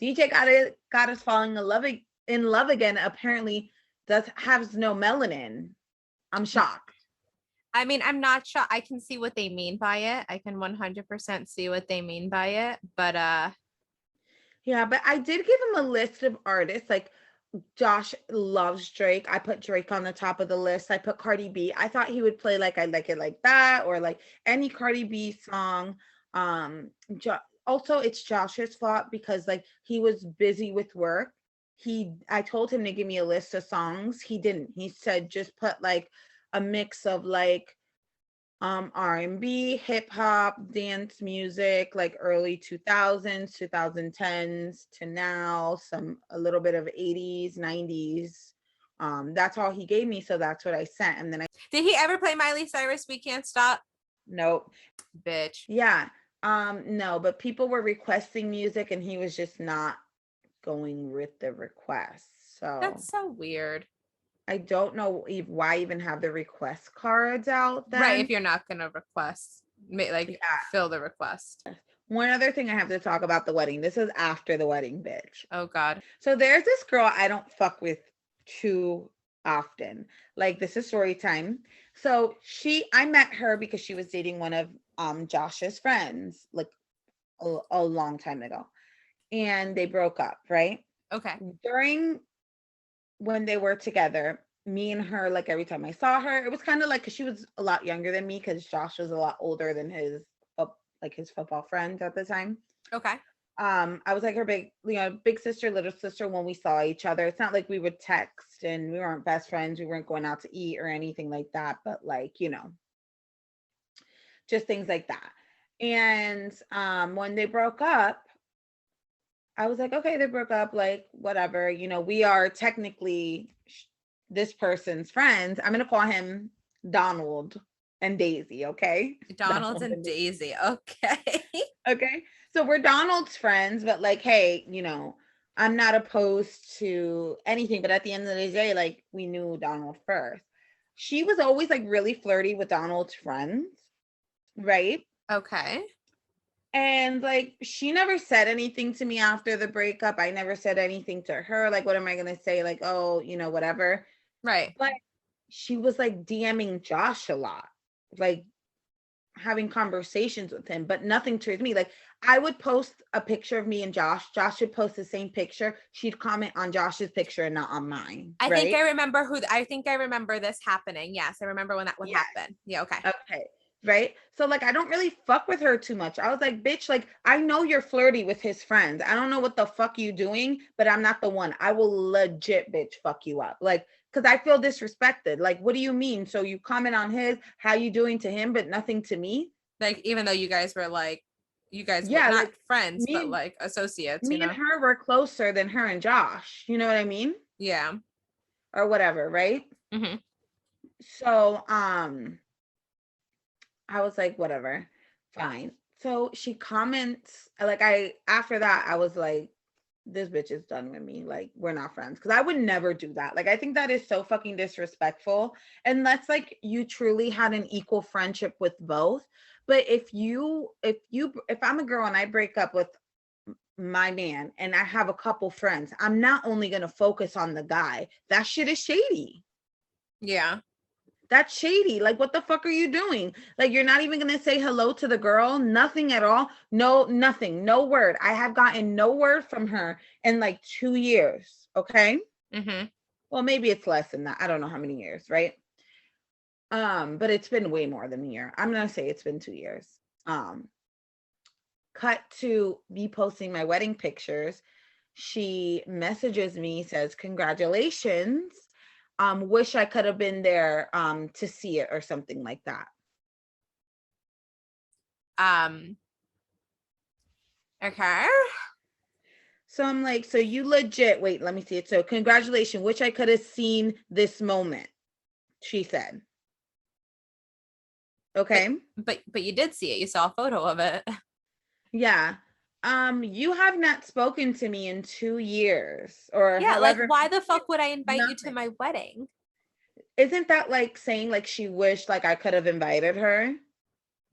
DJ got us falling in love again. Apparently, has no melanin. I'm shocked. I mean, I'm not sure. I can see what they mean by it. I can 100% see what they mean by it. But yeah, but I did give him a list of artists. Like Josh loves Drake. I put Drake on the top of the list. I put Cardi B. I thought he would play like I Like It Like That or like any Cardi B song. Also, it's Josh's fault because like he was busy with work. I told him to give me a list of songs. He didn't. He said just put like a mix of like R&B, hip hop, dance music, like early 2000s, 2010s to now, a little bit of 80s, 90s. That's all he gave me, so that's what I sent. And then did he ever play Miley Cyrus We Can't Stop? Nope. Bitch. Yeah. No, but people were requesting music and he was just not going with the requests. So that's so weird. I don't know why even have the request cards out then. Right, if you're not gonna request, fill the request. One other thing I have to talk about the wedding. This is after the wedding, bitch. Oh God. So there's this girl I don't fuck with too often. Like, this is story time. So I met her because she was dating one of Josh's friends like a long time ago. And they broke up, right? Okay. During when they were together, me and her, like every time I saw her, it was kind of like, because she was a lot younger than me because Josh was a lot older than his football friends at the time. Okay. I was like her big sister, little sister when we saw each other. It's not like we would text and we weren't best friends. We weren't going out to eat or anything like that, but like, just things like that. And when they broke up, I was like, okay, they broke up, like, whatever. We are technically this person's friends. I'm going to call him Donald and Daisy, okay? Donald and Daisy, okay. Okay, so we're Donald's friends, but like, hey, I'm not opposed to anything. But at the end of the day, like, we knew Donald first. She was always like really flirty with Donald's friends, right? Okay. And like, she never said anything to me after the breakup. I never said anything to her. Like, what am I going to say? Like, oh, whatever. Right. But she was like DMing Josh a lot, like having conversations with him, but nothing towards me. Like, I would post a picture of me and Josh. Josh would post the same picture. She'd comment on Josh's picture and not on mine. I think I remember this happening. Yes, I remember when that would happen. Yeah, okay. Okay. Right. So like, I don't really fuck with her too much. I was like, bitch, like, I know you're flirty with his friends. I don't know what the fuck you doing, but I'm not the one. I will legit bitch fuck you up. Like, because I feel disrespected. Like, what do you mean? So you comment on how you doing to him, but nothing to me? Like, even though you guys were were not like friends, but like associates. Me and her were closer than her and Josh. You know what I mean? Yeah. Or whatever, right? Mm-hmm. So I was like, whatever, fine. So she comments, like, after that, I was like, this bitch is done with me. Like, we're not friends. Because I would never do that. Like, I think that is so fucking disrespectful. Unless like you truly had an equal friendship with both. But if I'm a girl and I break up with my man and I have a couple friends, I'm not only going to focus on the guy. That shit is shady. Yeah. That's shady. Like, what the fuck are you doing? Like, you're not even going to say hello to the girl? Nothing at all? No, nothing. No word. I have gotten no word from her in like 2 years. Okay? Mm-hmm. Well, maybe it's less than that. I don't know how many years, right? But it's been way more than a year. I'm gonna say it's been 2 years. Um, cut to me posting my wedding pictures. She messages me, says, "Congratulations. Wish I could have been there to see it," or something like that. Um, okay. So I'm like, so you legit, wait, let me see it. So congratulations, wish I could have seen this moment, she said. But Okay. but you did see it. You saw a photo of it. Yeah. You have not spoken to me in 2 years or Yeah, like however. why the fuck would I invite you to Nothing. my wedding? Isn't that like saying like she wished like I could have invited her?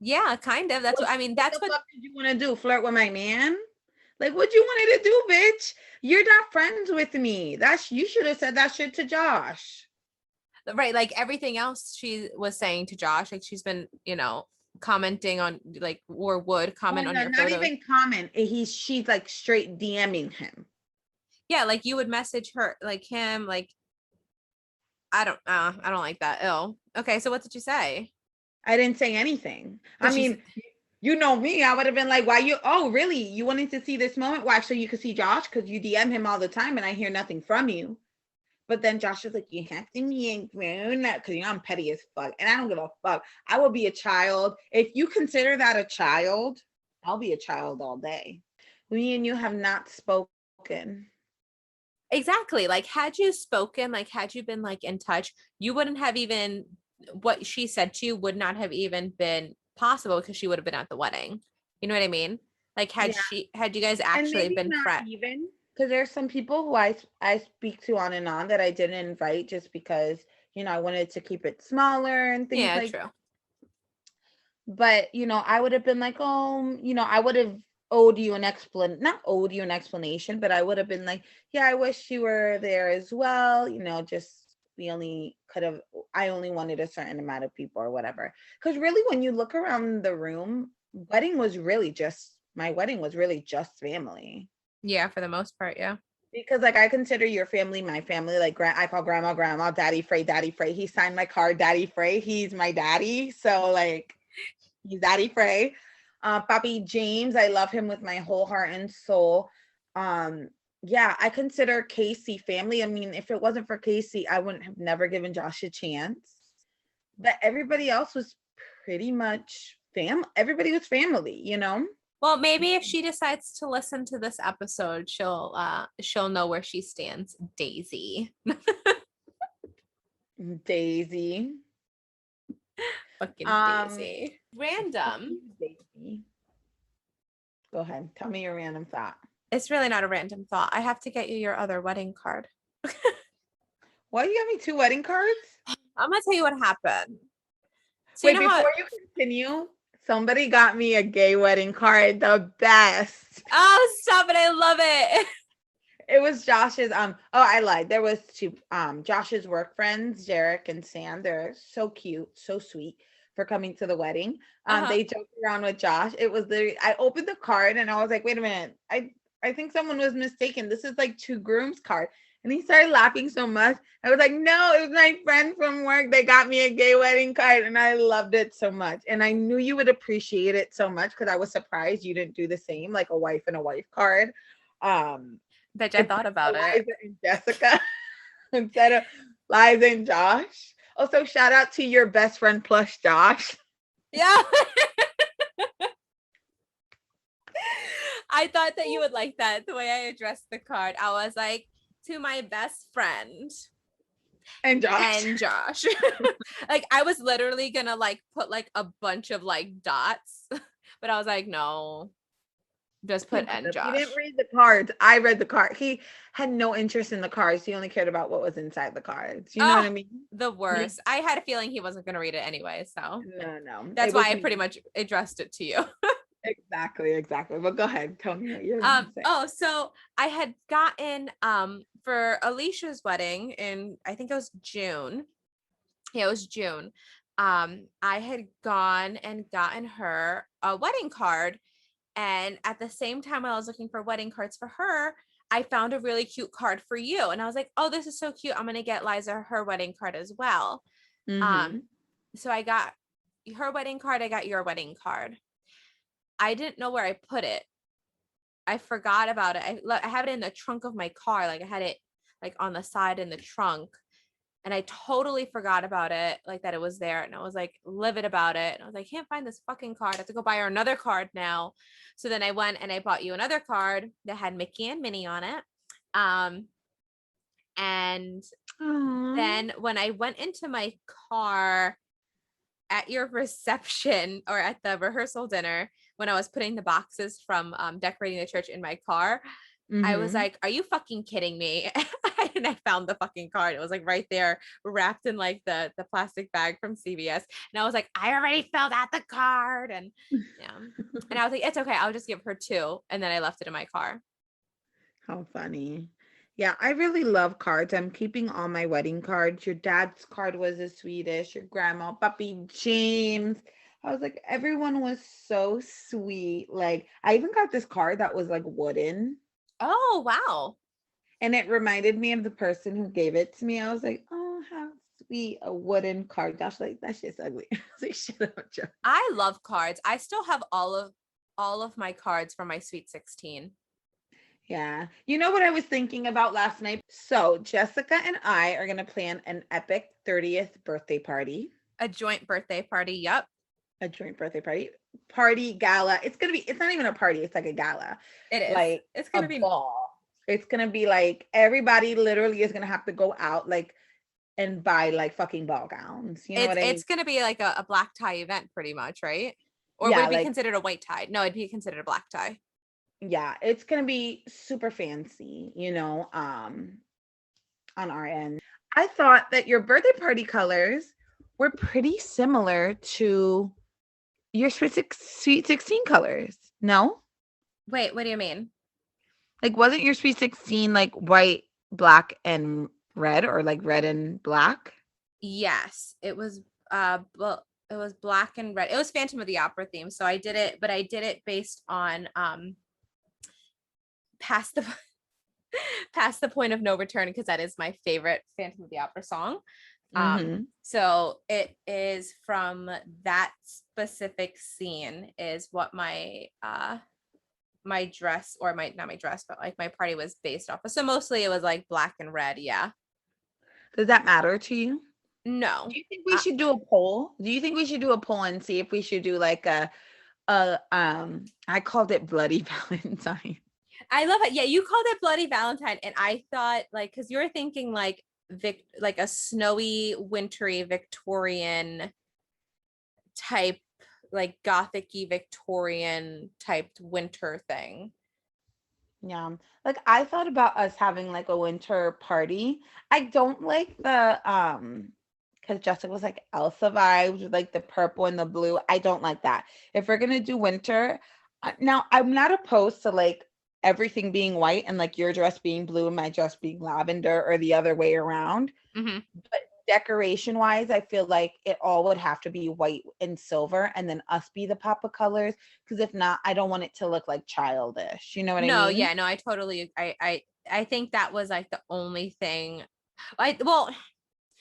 Yeah, kind of. That's What, what I mean. what That's the what fuck did you want to do? Flirt with my man? Like what you wanted to do, bitch? You're not friends with me. That's you should have said that shit to Josh. right, like everything else she was saying to Josh, like she's been, commenting on like or would Oh comment on no, your not photos. even comment. She's like straight DMing him. Yeah, like you would message her like him, like I don't like that. Ill. Okay, so what did you say? I didn't say anything. I Did she mean, you know me. I would have been like, "Why you? Oh, really? You wanted to see this moment? Why? So you could see Josh? Because you DM him all the time, and I hear nothing from you." But then Josh was like, "You have to be a grown up because I'm petty as fuck, and I don't give a fuck. I will be a child if you consider that a child. I'll be a child all day. Me and you have not spoken. exactly, like had you spoken, like had you been like in touch, you wouldn't have even what she said to you would not have even been possible because she would have been at the wedding. You know what I mean? Like Yeah, had you guys and actually maybe been not friends. even because there's some people who I speak to on and on that I didn't invite just because I wanted to keep it smaller and things Yeah, like. true. But I would have been like, oh, I would have owed you an not owed you an explanation, but I would have been like, yeah, I wish you were there as well. Just we only could have. I only wanted a certain amount of people or whatever. Because really, when you look around the room, my wedding was really just family. Yeah, for the most part, yeah. Because like I consider your family my family. Like I call grandma, daddy Frey, daddy Frey. He signed my card, daddy Frey. He's my daddy. So like he's daddy Frey. Papi James, I love him with my whole heart and soul. Yeah, I consider Casey family. I mean, if it wasn't for Casey, I wouldn't have never given Josh a chance. But everybody else was pretty much everybody was family. Well, maybe if she decides to listen to this episode, she'll know where she stands. Daisy. Daisy. Fucking Um Daisy. Random. Daisy. Go ahead. Tell me your random thought. It's really not a random thought. I have to get you your other wedding card. Why you got me two wedding cards? I'm gonna tell you what happened. So you Wait, know how before you continue, somebody got me a gay wedding card, the best. oh stop it, I love it. It was Josh's oh, I lied. There was two Josh's work friends, Jarek and Sam. They're so cute, so sweet for coming to the wedding. Uh-huh. They joked around with Josh. It was literally I opened the card and I was like, wait a minute. I think someone was mistaken. This is like two grooms card. And he started laughing so much. I was like, no, it was my friend from work. They got me a gay wedding card and I loved it so much. And I knew you would appreciate it so much because I was surprised you didn't do the same, like a wife and a wife card. Bitch, I thought about it. Liza and Jessica instead of Liza and Josh. Also, shout out to your best friend plus Josh. Yeah. I thought that you would like that, the way I addressed the card. I was like, to my best friend And Josh. and Josh. Like I was literally gonna like put like a bunch of like dots, but I was like, no, just put and He Josh. didn't read the cards. I read the card. He had no interest in the cards. He only cared about what was inside the cards. You know what I Oh, mean? the worst. I had a feeling he wasn't gonna read it anyway, so No. that's It why was I me. pretty much addressed it to you. Exactly. But go ahead. Tell me what you're gonna say. So I had gotten for Alicia's wedding in I think it was June. Yeah, it was June. I had gone and gotten her a wedding card. And at the same time, I was looking for wedding cards for her. I found a really cute card for you. And I was like, oh, this is so cute. I'm going to get Liza her wedding card as well. Mm-hmm. So I got her wedding card. I got your wedding card. I didn't know where I put it. I forgot about it. I have it in the trunk of my car. Like I had it like on the side in the trunk. And I totally forgot about it, like that it was there. And I was like livid about it. And I was like, can't find this fucking card. I have to go buy her another card now. So then I went and I bought you another card that had Mickey and Minnie on it. And Aww. then when I went into my car at your reception or at the rehearsal dinner, when I was putting the boxes from decorating the church in my car, I was Mm-hmm. like, are you fucking kidding me? And I found the fucking card. It was like right there, wrapped in like the plastic bag from CVS. And I was like, I already filled out the card. And yeah. And I was like, it's okay. I'll just give her two. And then I left it in my car. How funny. Yeah, I really love cards. I'm keeping all my wedding cards. Your dad's card was a Swedish, your grandma, Puppy James. I was like, everyone was so sweet. Like, I even got this card that was like wooden, Oh, wow. and it reminded me of the person who gave it to me. I was like, oh, how sweet, a wooden card. Gosh, like that shit's ugly. I was like, shut up, Joe. I love cards. I still have all of my cards from my Sweet 16. Yeah. You know what I was thinking about last night? So, Jessica and I are going to plan an epic 30th birthday party, A joint birthday party. Yep. a joint birthday party gala. It's not even a party, it's like a gala, It is. like It's a gonna be ball. It's going to be like everybody literally is going to have to go out like and buy like fucking ball gowns. You know it's what I mean? it's gonna be like a black tie event pretty much, right? Or would Yeah, it be like, considered a white tie? No, it'd be considered a black tie. yeah, it's going to be super fancy, on our end. I thought that your birthday party colors were pretty similar to your Sweet 16 colors. No? Wait, what do you mean? Like, wasn't your Sweet 16 like white, black, and red, or like red and black? Yes, it was well, it was black and red. It was Phantom of the Opera theme. So I did it, but I did it based on past the past the point of no return because that is my favorite Phantom of the Opera song. Mm-hmm. So it is from that specific scene is what my dress or my not my dress, but like my party was based off of. So mostly it was like black and red. Yeah. Does that matter to you? No. Do you think we should do a poll? Do you think we should do a poll and see if we should do like I called it Bloody Valentine. I love it. Yeah, you called it Bloody Valentine, and I thought like because you were thinking like a snowy, wintry Victorian type, like gothic-y Victorian typed winter thing. Yeah. Like I thought about us having like a winter party. I don't like the because Jessica was like Elsa vibes with like the purple and the blue. I don't like that. If we're gonna do winter, now I'm not opposed to like everything being white and like your dress being blue and my dress being lavender or the other way around. Mm-hmm. But decoration wise, I feel like it all would have to be white and silver and then us be the pop of colors. Because if not, I don't want it to look like childish. You know what I No, mean? yeah, no, I totally, I think that was like the only thing. Well,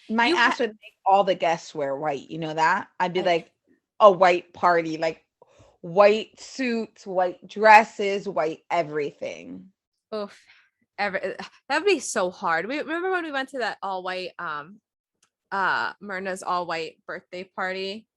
My you had, ass would make all the guests wear white. You know that? I'd be I, like a white party, like white suits, white dresses, white everything. oof, that would be so hard. We remember when we went to that all white, Myrna's all white birthday party.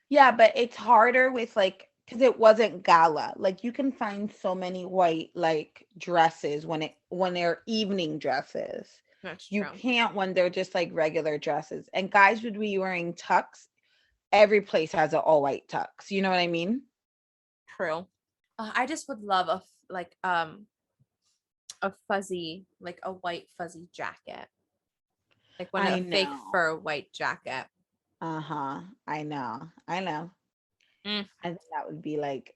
Yeah, but it's harder with like because it wasn't gala. Like you can find so many white like dresses when they're evening dresses. That's You true. can't when they're just like regular dresses. And guys would be wearing tux. Every place has an all white tux. You know what I mean? True. I just would love a fuzzy, like a white fuzzy jacket, like one I a fake know. fur white jacket. Uh-huh. I know. I know. Mm. I think that would be like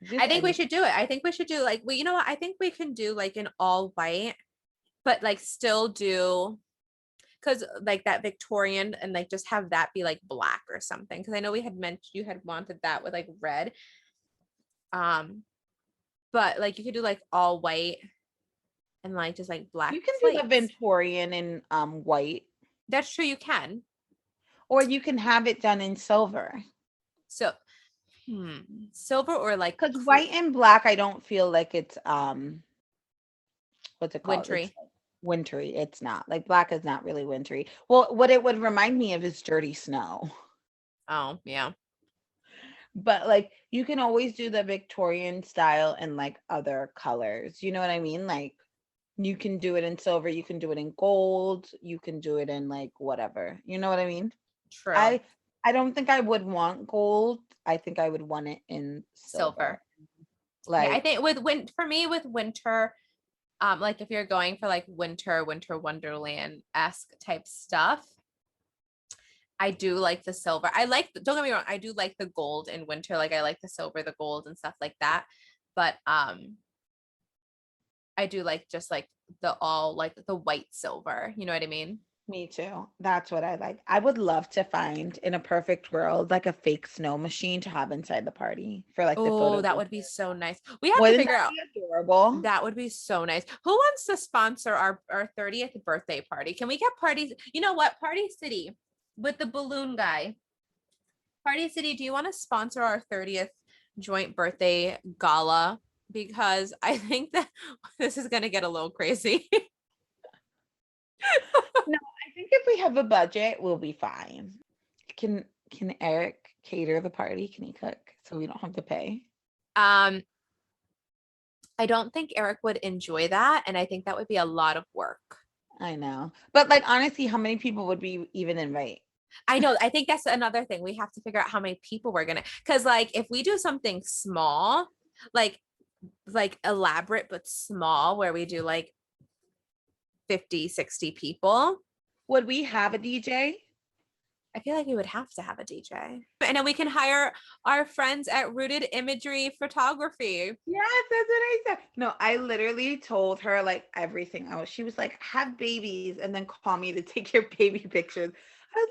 I just think we any should do it. I think we should do like you know what? I think we can do like an all white, but like still do because like that Victorian and like just have that be like black or something. Because I know we had mentioned you had wanted that with like red. Um, but like you could do like all white and like just like black You can do the plates. Victorian in white, That's true, you can. or you can have it done in silver. So, silver or like Because white and black, I don't feel like it's what's it called? It's wintry. like wintry. It's not. Like black is not really wintry. Well, what it would remind me of is dirty snow. Oh, yeah. But like you can always do the Victorian style in like other colors. You know what I mean? Like you can do it in silver, you can do it in gold, you can do it in like whatever. You know what I mean? True. I I don't think I would want gold. I think I would want it in silver. Silver. Yeah, I Like think with for me with winter, like if you're going for like winter wonderland-esque type stuff, I do like the silver. I like, don't get me wrong, I do like the gold in winter. Like I like the silver, the gold and stuff like that. But I do like just like the all like the white silver. You know what I mean? me too. That's what I like. I would love to find in a perfect world like a fake snow machine to have inside the party for like the Oh, photo that booth. would be so nice. We have to Wouldn't figure that out. be adorable? That would be so nice. Who wants to sponsor our 30th birthday party? Can we get parties? You know what? Party City with the balloon guy. Party City, do you want to sponsor our 30th joint birthday gala? Because I think that this is going to get a little crazy. No, I think if we have a budget, we'll be fine. Can Eric cater the party? Can he cook so we don't have to pay? Um, I don't think Eric would enjoy that, and I think that would be a lot of work. I know. But like honestly, how many people would we even invite? I know. I think that's another thing. We have to figure out how many people we're gonna, because like if we do something small, like elaborate but small, where we do like 50, 60 people, Would we have a DJ? I feel like we would have to have a DJ. And then we can hire our friends at Rooted Imagery Photography. Yes, that's what I said. No, I literally told her like everything else. She was like, have babies and then call me to take your baby pictures. I was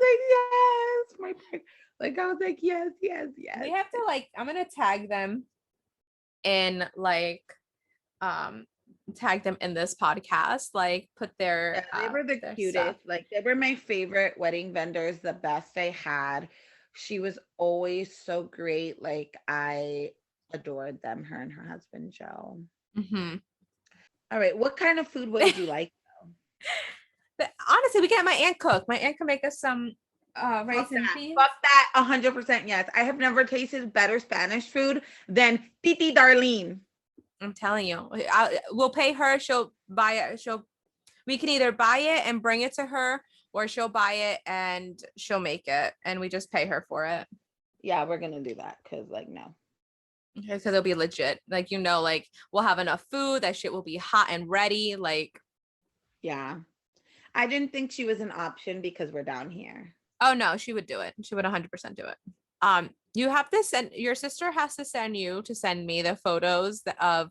like, yes, like I was like, yes, yes, yes. We have to like, I'm gonna tag them in like tag them in this podcast, like put their Yeah, they were the their stuff. cutest. Like they were my favorite wedding vendors, the best I had. She was always so great. Like I adored them, her and her husband Joe. Mm-hmm. All right, what kind of food would you like? But honestly, we get my aunt cook. My aunt can make us some rice Fuck and that. beans. Fuck that. 100% yes. I have never tasted better Spanish food than Titi Darlene. I'm telling you, we'll pay her. She'll buy it. We can either buy it and bring it to her, or she'll buy it and she'll make it, and we just pay her for it. Yeah, we're gonna do that because like no. Okay, because it'll be legit. Like, like we'll have enough food. That shit will be hot and ready. Like, Yeah. I didn't think she was an option because we're down here. oh no, she would do it. She would 100% do it. You have to send, your sister has to send me the photos of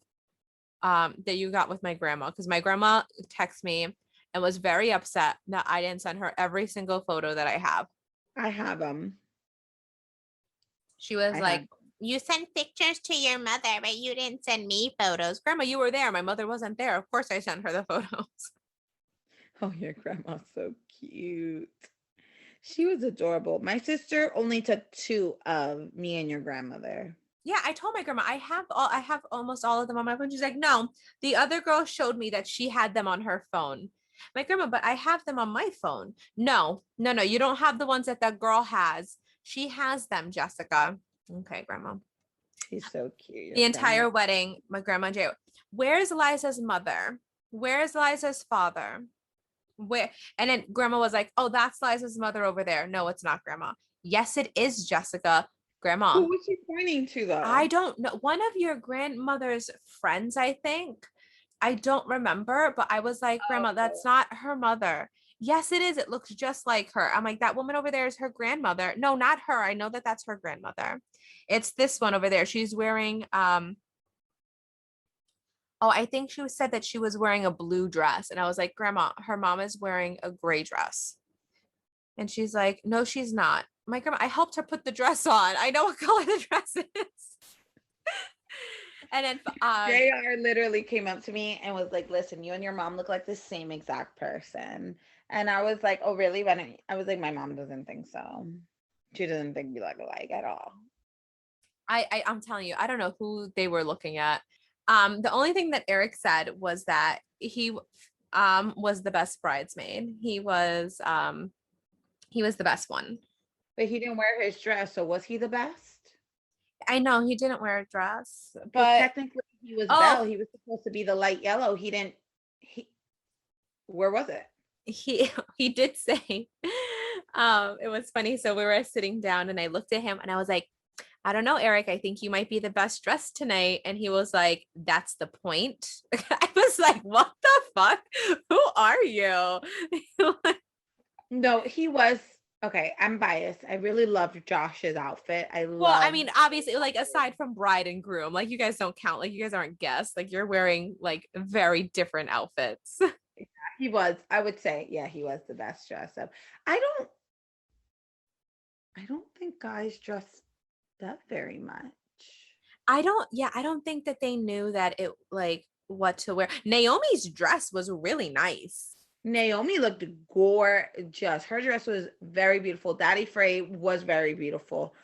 that you got with my grandma, because my grandma texted me and was very upset that I didn't send her every single photo that I have. I have them. She was I like, have. you sent pictures to your mother, but you didn't send me photos. Grandma, you were there. My mother wasn't there. Of course I sent her the photos. Oh, your grandma's so cute. She was adorable. My sister only took 2 of me and your grandmother. Yeah, I told my grandma I have almost all of them on my phone. She's like, no, the other girl showed me that she had them on her phone. My grandma, but I have them on my phone. No, you don't have the ones that girl has. She has them, Jessica. Okay, grandma. She's so cute. The Your grandma. entire wedding, my grandma and Jay. Where's Liza's mother? Where's Liza's father? Where? And then grandma was like, oh, that's Liza's mother over there. No, it's not, grandma. Yes, it is, Jessica. Grandma. Who was she pointing to though? I don't know. One of your grandmother's friends, I think. I don't remember, but I was like, Grandma, that's not her mother. Yes, it is. It looks just like her. I'm like, that woman over there is her grandmother. No, not her. I know that that's her grandmother. It's this one over there. She's wearing oh, I think she said that she was wearing a blue dress. And I was like, Grandma, her mom is wearing a gray dress. And she's like, no, she's not. My grandma, I helped her put the dress on. I know what color the dress is. And then JR literally came up to me and was like, listen, you and your mom look like the same exact person. And I was like, oh, really? I was like, my mom doesn't think so. She doesn't think we look alike at all. I'm telling you, I don't know who they were looking at. The only thing that Eric said was that he was the best bridesmaid. He was the best one. But he didn't wear his dress, so was he the best? I know he didn't wear a dress, But but technically he was Belle. He was supposed to be the light yellow. Where was it? he did say it was funny. So we were sitting down and I looked at him and I was like, I don't know, Eric, I think you might be the best dressed tonight. And he was like, that's the point. I was like, what the fuck? Who are you? No, he was okay. I'm biased. I really loved Josh's outfit. Well, I mean, obviously, like aside from bride and groom, like you guys don't count, like you guys aren't guests, like you're wearing like very different outfits. he was, I would say, yeah, he was the best dressed up. I don't think guys dress that very much. I don't think that they knew that it like what to wear. Naomi's dress was really nice. Naomi looked gorgeous. Her dress was very beautiful. Daddy Frey was very beautiful.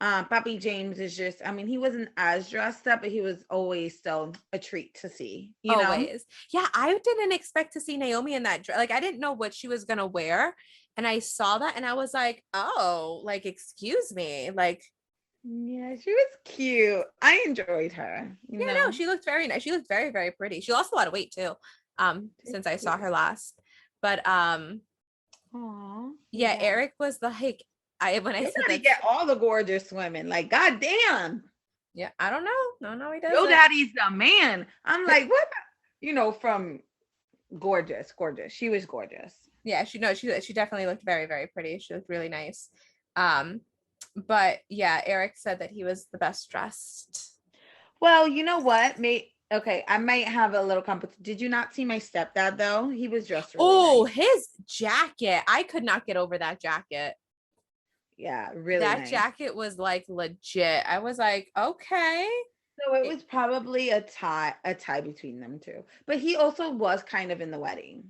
Papi James is just, I mean, he wasn't as dressed up, but he was always still a treat to see, you know? Yeah, I didn't expect to see Naomi in that dress. Like, I didn't know what she was gonna wear. And I saw that and I was like, oh, like, excuse me. Like, yeah, she was cute. I enjoyed her. No, she looked very nice. She looked very, very pretty. She lost a lot of weight too, since I saw her last. But Aww, yeah, Eric was like, when I said that, get all the gorgeous women, like, goddamn. Yeah, I don't know. No, he doesn't. Yo, daddy's the man. I'm like, what? From gorgeous. She was gorgeous. Yeah, she definitely looked very, very pretty. She looked really nice. But yeah, Eric said that he was the best dressed. Well, you know what? Okay, I might have a little competition. Did you not see my stepdad though? He was dressed really nice. His jacket. I could not get over that jacket. Yeah, really that nice. Jacket was like legit. I was like, okay. So it was probably a tie between them two. But he also was kind of in the wedding.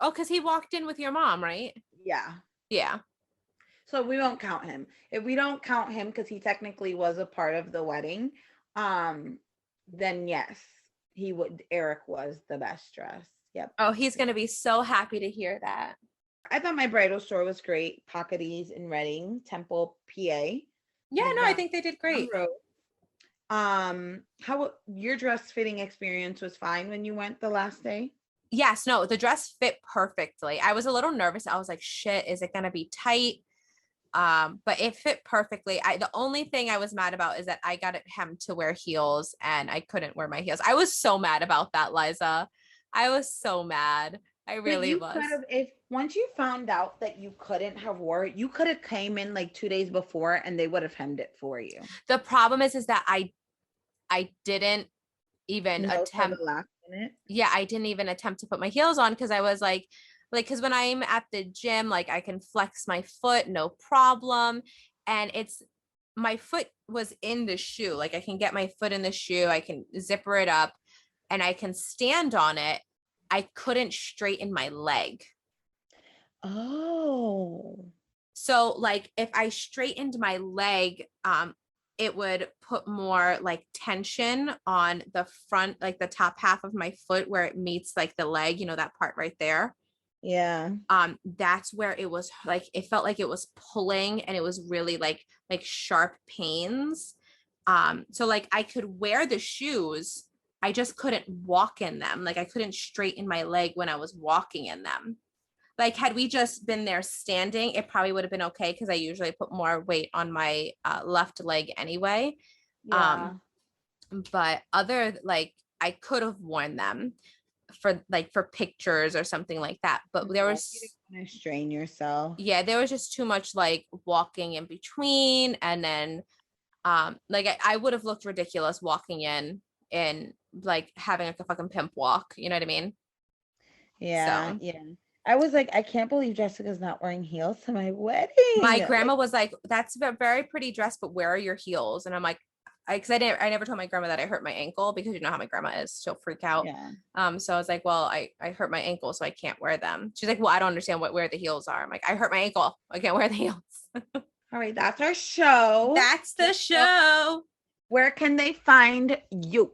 Oh, because he walked in with your mom, right? Yeah. Yeah. So we won't count him. If we don't count him because he technically was a part of the wedding, then yes, Eric was the best dressed. Yep. Oh, he's gonna be so happy to hear that. I thought my bridal store was great. Pocadiz in Reading, Temple, PA. Yeah, no, I think they did great. How your dress fitting experience was fine when you went the last day? Yes, no, the dress fit perfectly. I was a little nervous. I was like, shit, is it gonna be tight? But it fit perfectly. The only thing I was mad about is that I got him to wear heels and I couldn't wear my heels. I was so mad about that, Liza. I was so mad. I really was. If once you found out that you couldn't have wore it, you could have came in like 2 days before and they would have hemmed it for you. The problem is that I didn't even attempt. Last minute. Yeah, I didn't even attempt to put my heels on because I was like, because when I'm at the gym, like I can flex my foot, no problem. And my foot was in the shoe. Like I can get my foot in the shoe. I can zipper it up and I can stand on it. I couldn't straighten my leg. Oh. So like if I straightened my leg, it would put more like tension on the front, like the top half of my foot where it meets like the leg, that part right there. Yeah. That's where it was like, it felt like it was pulling and it was really like sharp pains. So like I could wear the shoes. I just couldn't walk in them. Like I couldn't straighten my leg when I was walking in them. Like had we just been there standing, it probably would have been okay because I usually put more weight on my left leg anyway. Yeah. But I could have worn them for pictures or something like that. But there was you didn't want to strain yourself. Yeah, there was just too much like walking in between, and then I would have looked ridiculous walking in like having like a fucking pimp walk. You know what I mean? Yeah. So. Yeah. I was like, I can't believe Jessica's not wearing heels to my wedding. My grandma was like, that's a very pretty dress, but where are your heels? And I'm like, I never told my grandma that I hurt my ankle because you know how my grandma is, she'll freak out. Yeah. So I was like, well, I hurt my ankle, so I can't wear them. She's like, well, I don't understand where the heels are. I'm like, I hurt my ankle, I can't wear the heels. All right, that's our show. That's the show. Where can they find you?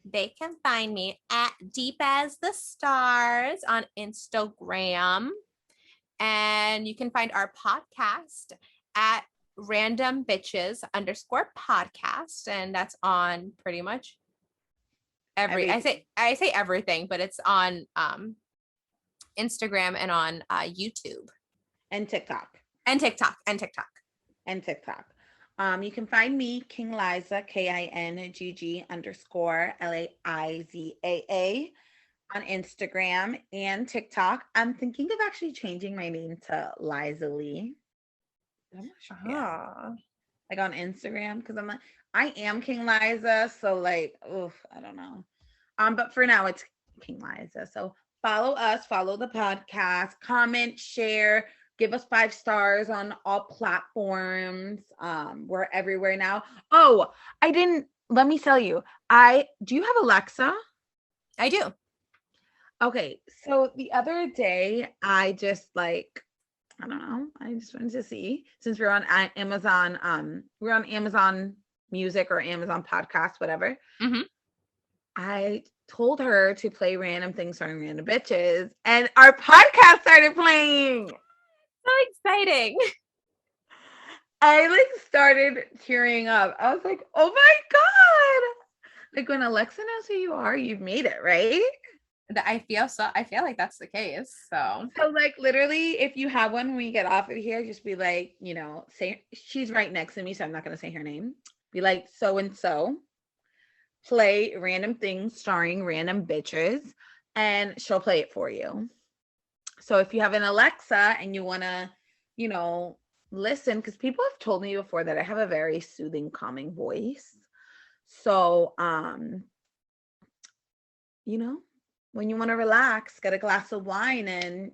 They can find me at Deep as the Stars on Instagram. And you can find our podcast at Random Bitches _podcast. And that's on pretty much I say everything, but it's on Instagram and on YouTube. And TikTok. And TikTok. You can find me, King Liza, KINGG _LAIZAA on Instagram and TikTok. I'm thinking of actually changing my name to Laiza Lee. I'm not sure. Yeah. Like on Instagram, because I'm like, I am King Liza, so like, I don't know. But for now, it's King Liza. So follow us, follow the podcast, comment, share. Give us 5 stars on all platforms. We're everywhere now. Oh, let me tell you. Do you have Alexa? I do. Okay. So the other day, I just I don't know. I just wanted to see, since we're on Amazon, we're on Amazon Music or Amazon Podcast, whatever. Mm-hmm. I told her to play Random Things Starring Random Bitches, and our podcast started playing. So exciting. I started tearing up. I was like, oh my God. Like when Alexa knows who you are, you've made it, right? I feel like that's the case. So literally, if you have one when you get off of here, just be like, say she's right next to me, so I'm not gonna say her name. Be like, so and so, play Random Things Starring Random Bitches, and she'll play it for you. So if you have an Alexa and you want to, listen, because people have told me before that I have a very soothing, calming voice. So, when you want to relax, get a glass of wine and,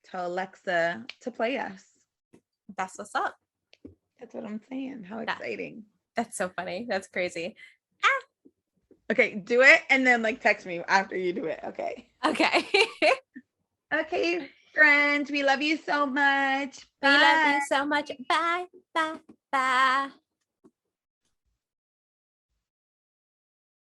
tell Alexa to play us. That's what's up. That's what I'm saying. How exciting. That's so funny. That's crazy. Okay, do it and then text me after you do it. Okay. Okay. Okay, friends, we love you so much. We love you so much. Bye, bye, bye.